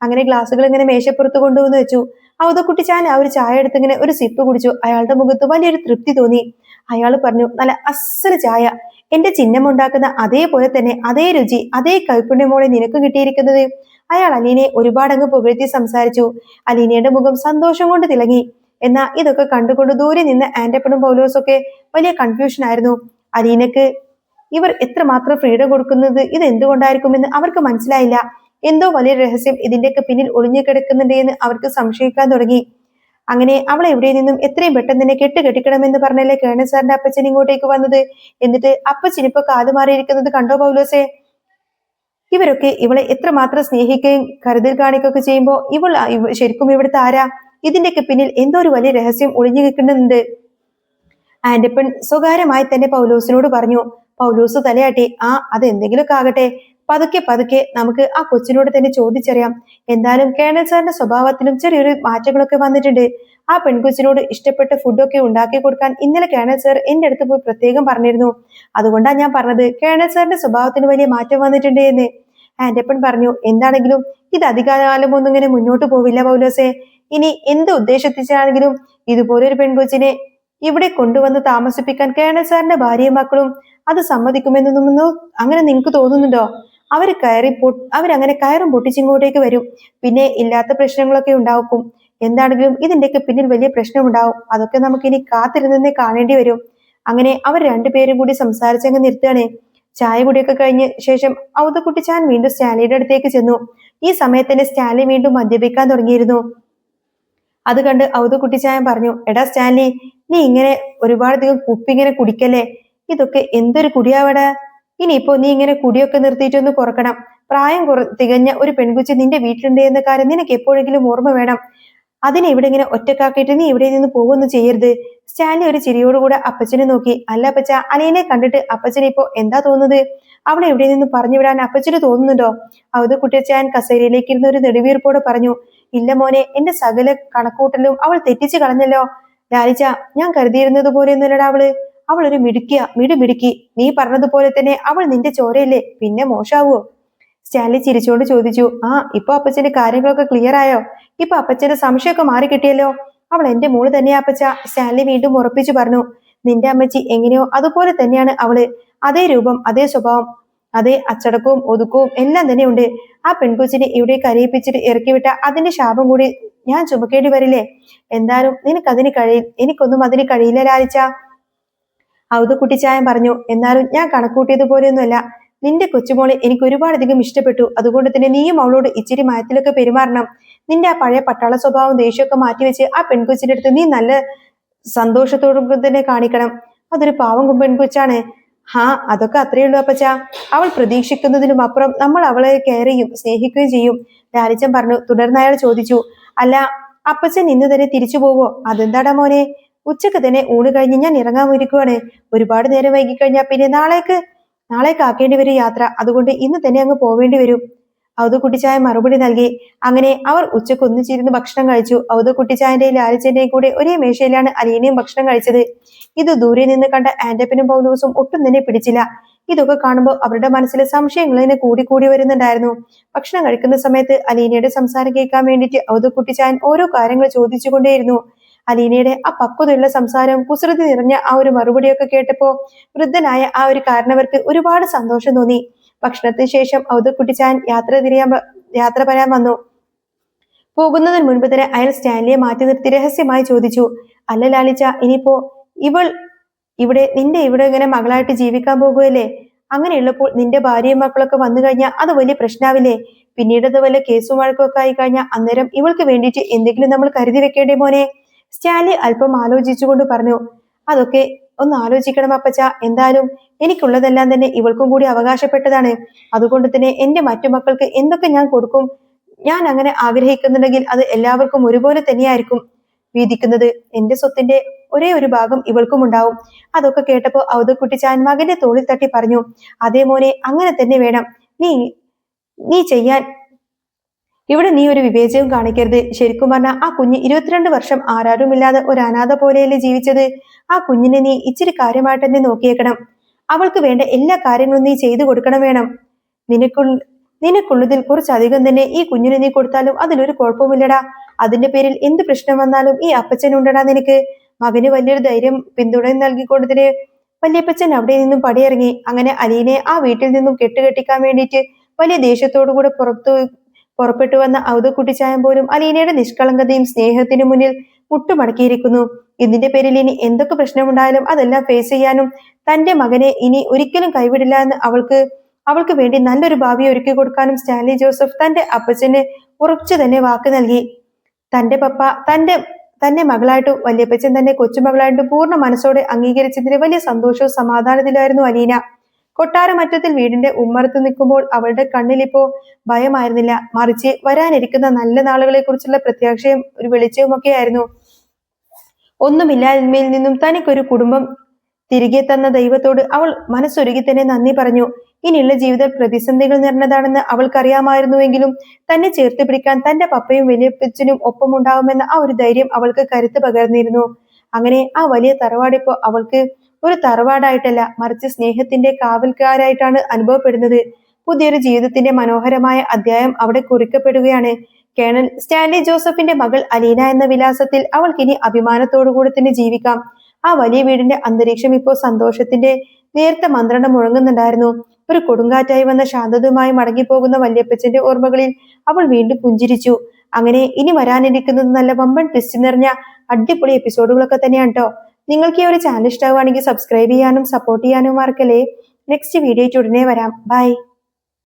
A: അങ്ങനെ ഗ്ലാസുകൾ ഇങ്ങനെ മേശപ്പുറത്ത് കൊണ്ടുവന്ന് വെച്ചു. ഔദക്കുട്ടിച്ചായൻ ആ ഒരു ചായ എടുത്ത് ഇങ്ങനെ ഒരു സിപ്പ് കുടിച്ചു. അയാളുടെ മുഖത്ത് വലിയൊരു തൃപ്തി തോന്നി. അയാൾ പറഞ്ഞു, നല്ല അസ്സല് ചായ, എന്റെ ചിഹ്നം ഉണ്ടാക്കുന്ന അതേപോലെ തന്നെ അതേ രുചി അതേ കൈപ്പുണ്യമോടെ നിനക്ക് കിട്ടിയിരിക്കുന്നത്. അയാൾ അലീനെ ഒരുപാടങ്ങ് പുകഴ്ത്തി സംസാരിച്ചു. അലീനയുടെ മുഖം സന്തോഷം കൊണ്ട് തിളങ്ങി. എന്നാ ഇതൊക്കെ കണ്ടുകൊണ്ട് ദൂരെ നിന്ന് ആന്റപ്പനും പൗലോസൊക്കെ വലിയ കൺഫ്യൂഷൻ ആയിരുന്നു. അലീനക്ക് ഇവർ എത്രമാത്രം ഫ്രീഡം കൊടുക്കുന്നത് ഇത് എന്തുകൊണ്ടായിരിക്കുമെന്ന് അവർക്ക് മനസ്സിലായില്ല. എന്തോ വലിയ രഹസ്യം ഇതിന്റെയൊക്കെ പിന്നിൽ ഒളിഞ്ഞു കിടക്കുന്നുണ്ട് എന്ന് അവർക്ക് സംശയിക്കാൻ തുടങ്ങി. അങ്ങനെ അവളെ ഇവിടെ നിന്നും എത്രയും പെട്ടെന്ന് തന്നെ കെട്ടിക്കണമെന്ന് പറഞ്ഞല്ലേ കേണൽ സാറിന്റെ അപ്പച്ചൻ ഇങ്ങോട്ടേക്ക് വന്നത്. എന്നിട്ട് അപ്പച്ചൻ ഇപ്പൊ കാലുമാറിയിരിക്കുന്നത് കണ്ടോ പൗലോസേ? ഇവരൊക്കെ ഇവളെ എത്രമാത്രം സ്നേഹിക്കുകയും കരുതൽ കാണിക്കുകയൊക്കെ ചെയ്യുമ്പോ ശരിക്കും ഇവിടുത്തെ ആരാ? ഇതിന്റെയൊക്കെ പിന്നിൽ എന്തോ ഒരു വലിയ രഹസ്യം ഒളിഞ്ഞു നിൽക്കുന്നുണ്ട്. ആന്റപ്പൻ സ്വകാര്യമായി തന്നെ പൗലോസിനോട് പറഞ്ഞു. പൗലോസ് തലയാട്ടി. അതെന്തെങ്കിലുമൊക്കെ ആകട്ടെ, പതുക്കെ പതുക്കെ നമുക്ക് ആ കൊച്ചിനോട് തന്നെ ചോദിച്ചറിയാം. എന്തായാലും കേണൽ സാറിന്റെ സ്വഭാവത്തിലും ചെറിയൊരു മാറ്റങ്ങളൊക്കെ വന്നിട്ടുണ്ട്. ആ പെൺകൊച്ചിനോട് ഇഷ്ടപ്പെട്ട ഫുഡൊക്കെ ഉണ്ടാക്കി കൊടുക്കാൻ ഇന്നലെ കേണൽ സാർ എന്റെ അടുത്ത് പോയി പ്രത്യേകം പറഞ്ഞിരുന്നു. അതുകൊണ്ടാണ് ഞാൻ പറഞ്ഞത് കേണൽ സാറിന്റെ സ്വഭാവത്തിന് വലിയ മാറ്റം വന്നിട്ടുണ്ട് എന്ന്. ആന്റപ്പൻ പറഞ്ഞു. എന്താണെങ്കിലും ഇത് അധികകാലം ഒന്നും ഇങ്ങനെ മുന്നോട്ട് പോവില്ല പൗലോസേ. ഇനി എന്ത് ഉദ്ദേശിച്ചാണെങ്കിലും ഇതുപോലൊരു പെൺകൊച്ചിനെ ഇവിടെ കൊണ്ടുവന്ന് താമസിപ്പിക്കാൻ കേണൽ സാറിന്റെ ഭാര്യയും മക്കളും അത് സമ്മതിക്കുമെന്നൊന്നും അങ്ങനെ നിങ്ങൾക്ക് തോന്നുന്നുണ്ടോ? അവരങ്ങനെ കയറും പൊട്ടിച്ചിങ്ങോട്ടേക്ക് വരും. പിന്നെ ഇല്ലാത്ത പ്രശ്നങ്ങളൊക്കെ ഉണ്ടാക്കും. എന്താണെങ്കിലും ഇതിന്റെയൊക്കെ പിന്നിൽ വലിയ പ്രശ്നമുണ്ടാവും. അതൊക്കെ നമുക്കിനി കാത്തിരുന്നേ കാണേണ്ടി വരും. അങ്ങനെ അവർ രണ്ടുപേരും കൂടി സംസാരിച്ചങ്ങ് നിർത്തുകയാണ്. ചായ കുടിയൊക്കെ കഴിഞ്ഞ ശേഷം ഔതക്കുട്ടിച്ചാൻ വീണ്ടും സ്റ്റാൻലിയുടെ അടുത്തേക്ക് ചെന്നു. ഈ സമയത്തന്നെ സ്റ്റാൻലി വീണ്ടും മദ്യപിക്കാൻ തുടങ്ങിയിരുന്നു. അത് കണ്ട് ഔതക്കുട്ടിച്ചായൻ പറഞ്ഞു, എടാ സ്റ്റാൻലി, നീ ഇങ്ങനെ ഒരുപാടധികം കുപ്പി ഇങ്ങനെ കുടിക്കല്ലേ, ഇതൊക്കെ എന്തൊരു കുടിയാവടാ. ഇനിയിപ്പോ നീ ഇങ്ങനെ കുടിയൊക്കെ നിർത്തിയിട്ടൊന്ന് കുറക്കണം. പ്രായം തികഞ്ഞ ഒരു പെൺകുച്ചി നിന്റെ വീട്ടിലുണ്ട് എന്ന കാര്യം നിനക്ക് എപ്പോഴെങ്കിലും ഓർമ്മ വേണം. അതിനെ ഇവിടെ ഇങ്ങനെ ഒറ്റക്കാക്കിയിട്ട് നീ ഇവിടെ നിന്ന് പോകുന്നു ചെയ്യരുത്. സ്റ്റാൻലി ഒരു ചിരിയോടുകൂടെ അപ്പച്ചനെ നോക്കി. അല്ല അപ്പച്ച, അലീനെ കണ്ടിട്ട് അപ്പച്ചന് ഇപ്പോ എന്താ തോന്നുന്നത്? അവളെ ഇവിടെ നിന്ന് പറഞ്ഞു വിടാൻ അപ്പച്ചന് തോന്നുന്നുണ്ടോ? ഔതക്കുട്ടിച്ചായൻ കസേരയിലേക്ക് ഇരുന്ന് ഒരു നെടുവീർപ്പോടെ പറഞ്ഞു. ഇല്ല മോനെ, എന്റെ സകല കണക്കൂട്ടലും അവൾ തെറ്റിച്ചു കളഞ്ഞല്ലോ. ലാലിച്ച, ഞാൻ കരുതിയിരുന്നത് പോലെയൊന്നുമല്ലടാ അവൾ ഒരു മിടുക്കി. നീ പറഞ്ഞതുപോലെ തന്നെ അവൾ നിന്റെ ചോരയല്ലേ, പിന്നെ മോശാവോ? സ്റ്റാൻലി ചിരിച്ചുകൊണ്ട് ചോദിച്ചു. ഇപ്പൊ അപ്പച്ചന്റെ കാര്യങ്ങളൊക്കെ ക്ലിയർ ആയോ? ഇപ്പൊ അപ്പച്ചന്റെ സംശയമൊക്കെ മാറി കിട്ടിയല്ലോ. അവൾ എന്റെ മോള് തന്നെയാ അപ്പച്ച. സ്റ്റാൻലി വീണ്ടും ഉറപ്പിച്ചു പറഞ്ഞു. നിന്റെ അമ്മച്ചി എങ്ങനെയോ അതുപോലെ തന്നെയാണ് അവള്. അതേ രൂപം, അതേ സ്വഭാവം, അതേ അച്ചടക്കവും ഒതുക്കവും എല്ലാം തന്നെ ഉണ്ട്. ആ പെൺകൊച്ചിനെ ഇവിടെ കരയിപ്പിച്ചിട്ട് ഇറക്കിവിട്ട അതിന്റെ ശാപം കൂടി ഞാൻ ചുമക്കേണ്ടി വരില്ലേ? എന്തായാലും എനിക്കൊന്നും അതിന് കഴിയില്ല ലാലിച്ച. ഔതക്കുട്ടിച്ചായൻ പറഞ്ഞു. എന്നാലും ഞാൻ കണക്കൂട്ടിയതുപോലെയൊന്നുമല്ല. നിന്റെ കൊച്ചുമോളെ എനിക്ക് ഒരുപാടധികം ഇഷ്ടപ്പെട്ടു. അതുകൊണ്ട് തന്നെ നീയും അവളോട് ഇച്ചിരി മയത്തിലൊക്കെ പെരുമാറണം. നിന്റെ ആ പഴയ പട്ടാള സ്വഭാവം ദേഷ്യമൊക്കെ മാറ്റിവെച്ച് ആ പെൺകൊച്ചിന്റെ അടുത്ത് നീ നല്ല സന്തോഷത്തോടും തന്നെ കാണിക്കണം. അതൊരു പാവം പെൺകൊച്ചാണ്. അതൊക്കെ അത്രയേ ഉള്ളൂ അപ്പച്ച. അവൾ പ്രതീക്ഷിക്കുന്നതിലും അപ്പുറം നമ്മൾ അവളെ കെയർ ചെയ്യും, സ്നേഹിക്കുകയും ചെയ്യും, ലാലിച്ചൻ പറഞ്ഞു. തുടർന്ന് അയാൾ ചോദിച്ചു, അല്ല അപ്പച്ചൻ ഇന്ന് തന്നെ തിരിച്ചു പോവോ? അതെന്താടാ മോനെ? ഉച്ചക്ക് തന്നെ ഊണ് കഴിഞ്ഞ് ഞാൻ ഇറങ്ങാൻ ഒരുപാട് നേരം വൈകിക്കഴിഞ്ഞാൽ പിന്നെ നാളേക്ക് ആക്കേണ്ടി വരും യാത്ര. അതുകൊണ്ട് ഇന്ന് തന്നെ അങ്ങ് പോവേണ്ടി വരും. ഔതക്കുട്ടിച്ചായ മറുപടി നൽകി. അങ്ങനെ അവർ ഉച്ചക്ക് ഒന്നിച്ചിരുന്ന് ഭക്ഷണം കഴിച്ചു. ഔതക്കുട്ടിച്ചായന്റെയും ലാലിച്ചന്റെയും കൂടെ ഒരേ മേശയിലാണ് അലീനയും ഭക്ഷണം കഴിച്ചത്. ഇത് ദൂരെ നിന്ന് കണ്ട ആന്റപ്പനും പൗലോസും ഒട്ടും തന്നെ പിടിച്ചില്ല. ഇതൊക്കെ കാണുമ്പോൾ അവരുടെ മനസ്സിലെ സംശയങ്ങൾ തന്നെ കൂടി വരുന്നുണ്ടായിരുന്നു. ഭക്ഷണം കഴിക്കുന്ന സമയത്ത് അലീനയുടെ സംസാരം കേൾക്കാൻ വേണ്ടിയിട്ട് ഔതക്കുട്ടിച്ചായൻ ഓരോ കാര്യങ്ങൾ ചോദിച്ചുകൊണ്ടേയിരുന്നു. അലീനയുടെ ആ പക്വതയുള്ള സംസാരം, കുസൃതി നിറഞ്ഞ ആ ഒരു മറുപടിയൊക്കെ കേട്ടപ്പോ വൃദ്ധനായ ആ ഒരു കാരണവർക്ക് ഒരുപാട് സന്തോഷം തോന്നി. ഭക്ഷണത്തിന് ശേഷം ഔതക്കുട്ടിച്ചായൻ യാത്ര പറയാൻ വന്നു. പോകുന്നതിന് മുൻപ് തന്നെ അയാൾ സ്റ്റാൻലിയെ മാറ്റി നിർത്തി രഹസ്യമായി ചോദിച്ചു, അല്ല ലാലിച്ച, ഇനിയിപ്പോ ഇവൾ നിന്റെ ഇവിടെ ഇങ്ങനെ മകളായിട്ട് ജീവിക്കാൻ പോകുകയല്ലേ? അങ്ങനെയുള്ളപ്പോൾ നിന്റെ ഭാര്യയും മക്കളൊക്കെ വന്നു കഴിഞ്ഞാൽ അത് വലിയ പ്രശ്നാവില്ലേ? പിന്നീട് അത് വല്ല കേസും വഴക്കൊക്കെ ആയി കഴിഞ്ഞാൽ അന്നേരം ഇവൾക്ക് വേണ്ടിയിട്ട് എന്തെങ്കിലും നമ്മൾ കരുതി വെക്കേണ്ടേ മോനെ? സ്റ്റാൻലി അല്പം ആലോചിച്ചുകൊണ്ട് പറഞ്ഞു. അതൊക്കെ ഒന്ന് ആലോചിക്കണം അപ്പച്ച. എന്തായാലും എനിക്കുള്ളതെല്ലാം തന്നെ ഇവൾക്കും കൂടി അവകാശപ്പെട്ടതാണ്. അതുകൊണ്ട് തന്നെ എന്റെ മറ്റു മക്കൾക്ക് എന്തൊക്കെ ഞാൻ കൊടുക്കും, ഞാൻ അങ്ങനെ ആഗ്രഹിക്കുന്നുണ്ടെങ്കിൽ അത് എല്ലാവർക്കും ഒരുപോലെ തന്നെയായിരിക്കും വീതിക്കുന്നത്. എന്റെ സ്വത്തിന്റെ ഒരേ ഒരു ഭാഗം ഇവൾക്കും ഉണ്ടാവും. അതൊക്കെ കേട്ടപ്പോ ഔതക്കുട്ടിച്ചാൻ മകന്റെ തോളിൽ തട്ടി പറഞ്ഞു, അതേ മോനെ, അങ്ങനെ തന്നെ വേണം. നീ ചെയ്യാൻ ഇവിടെ നീ ഒരു വിവേചനവും കാണിക്കരുത്. ശരിക്കും പറഞ്ഞാൽ ആ കുഞ്ഞ് 22 വർഷം ആരാരുമില്ലാതെ ഒരു അനാഥ പോലെയല്ലേ ജീവിച്ചത്. ആ കുഞ്ഞിനെ നീ ഇച്ചിരി കാര്യമായിട്ട് തന്നെ നോക്കിയേക്കണം. അവൾക്ക് വേണ്ട എല്ലാ കാര്യങ്ങളും നീ ചെയ്തു കൊടുക്കണം വേണം. നിനക്കുള്ളതിൽ കുറച്ചധികം തന്നെ ഈ കുഞ്ഞിന് നീ കൊടുത്താലും അതിലൊരു കുഴപ്പമില്ലടാ. അതിന്റെ പേരിൽ എന്ത് പ്രശ്നം വന്നാലും ഈ അപ്പച്ചനുണ്ടടാ നിനക്ക്. മകന് വലിയൊരു ധൈര്യം പിന്തുണ നൽകിക്കൊണ്ടതിന് വല്യപ്പച്ചൻ അവിടെ നിന്നും പടിയിറങ്ങി. അങ്ങനെ അലീനെ ആ വീട്ടിൽ നിന്നും കെട്ടുകെട്ടിക്കാൻ വേണ്ടിയിട്ട് വലിയ ദേഷ്യത്തോടു കൂടെ പുറപ്പെട്ടു വന്ന ഔദക്കുട്ടിച്ചായം പോലും അലീനയുടെ നിഷ്കളങ്കതയും സ്നേഹത്തിനു മുന്നിൽ മുട്ടുമടക്കിയിരിക്കുന്നു. ഇതിന്റെ പേരിൽ ഇനി എന്തൊക്കെ പ്രശ്നമുണ്ടായാലും അതെല്ലാം ഫേസ് ചെയ്യാനും തന്റെ മകനെ ഇനി ഒരിക്കലും കൈവിടില്ല എന്ന് അവൾക്ക് വേണ്ടി നല്ലൊരു ഭാവി ഒരുക്കി കൊടുക്കാനും സ്റ്റാൻലി ജോസഫ് തന്റെ അപ്പച്ചന് ഉറച്ചു തന്നെ വാക്ക് നൽകി. തന്റെ പപ്പ തന്നെ മകളായിട്ടും വല്യപ്പച്ചൻ തന്നെ കൊച്ചുമകളായിട്ടും പൂർണ്ണ മനസ്സോടെ അംഗീകരിച്ചതിന് വലിയ സന്തോഷവും സമാധാനത്തിലായിരുന്നു അലീന. കൊട്ടാരമറ്റത്തിൽ വീടിന്റെ ഉമ്മറത്ത് നിൽക്കുമ്പോൾ അവളുടെ കണ്ണിലിപ്പോ ഭയമായിരുന്നില്ല, മറിച്ച് വരാനിരിക്കുന്ന നല്ല നാളുകളെ കുറിച്ചുള്ള പ്രത്യാശയും ഒരു വെളിച്ചവും ഒക്കെയായിരുന്നു. ഒന്നുമില്ലായ്മയിൽ നിന്നും തനിക്കൊരു കുടുംബം തിരികെ തന്ന ദൈവത്തോട് അവൾ മനസ്സൊരുക്കി തന്നെ നന്ദി പറഞ്ഞു. ഇനിയുള്ള ജീവിതം പ്രതിസന്ധികൾ നിറഞ്ഞതാണെന്ന് അവൾക്കറിയാമായിരുന്നുവെങ്കിലും തന്നെ ചേർത്ത് പിടിക്കാൻ തന്റെ പപ്പയും വലിയപ്പച്ചനും ഒപ്പമുണ്ടാവുമെന്ന ആ ഒരു ധൈര്യം അവൾക്ക് കരുത്ത് പകർന്നിരുന്നു. അങ്ങനെ ആ വലിയ തറവാടിപ്പോ അവൾക്ക് ഒരു തറവാടായിട്ടല്ല, മറിച്ച് സ്നേഹത്തിന്റെ കാവൽക്കാരായിട്ടാണ് അനുഭവപ്പെടുന്നത്. പുതിയൊരു ജീവിതത്തിന്റെ മനോഹരമായ അധ്യായം അവിടെ കുറിക്കപ്പെടുകയാണ്. കേണൽ സ്റ്റാൻലി ജോസഫിന്റെ മകൾ അലീന എന്ന വിലാസത്തിൽ അവൾക്കിനി അഭിമാനത്തോടുകൂടി തന്നെ ജീവിക്കാം. ആ വലിയ വീടിന്റെ അന്തരീക്ഷം ഇപ്പോൾ സന്തോഷത്തിന്റെ നേർത്ത മന്ത്രണം മുഴങ്ങുന്നുണ്ടായിരുന്നു. ഒരു കൊടുങ്കാറ്റായി വന്ന ശാന്തതയുമായി മടങ്ങിപ്പോകുന്ന വല്യപ്പച്ചന്റെ ഓർമ്മകളിൽ അവൾ വീണ്ടും പുഞ്ചിരിച്ചു. അങ്ങനെ ഇനി വരാനിരിക്കുന്നത് നല്ല വമ്പൻ ട്വിസ്റ്റ് നിറഞ്ഞ അടിപൊളി എപ്പിസോഡുകളൊക്കെ തന്നെയാണ് കേട്ടോ. നിങ്ങൾക്ക് ഈ ഒരു ചാനൽ ഇഷ്ടമാവുകയാണെങ്കിൽ സബ്സ്ക്രൈബ് ചെയ്യാനും സപ്പോർട്ട് ചെയ്യാനും മറക്കല്ലേ. നെക്സ്റ്റ് വീഡിയോ ഉടനെ വരാം. ബൈ.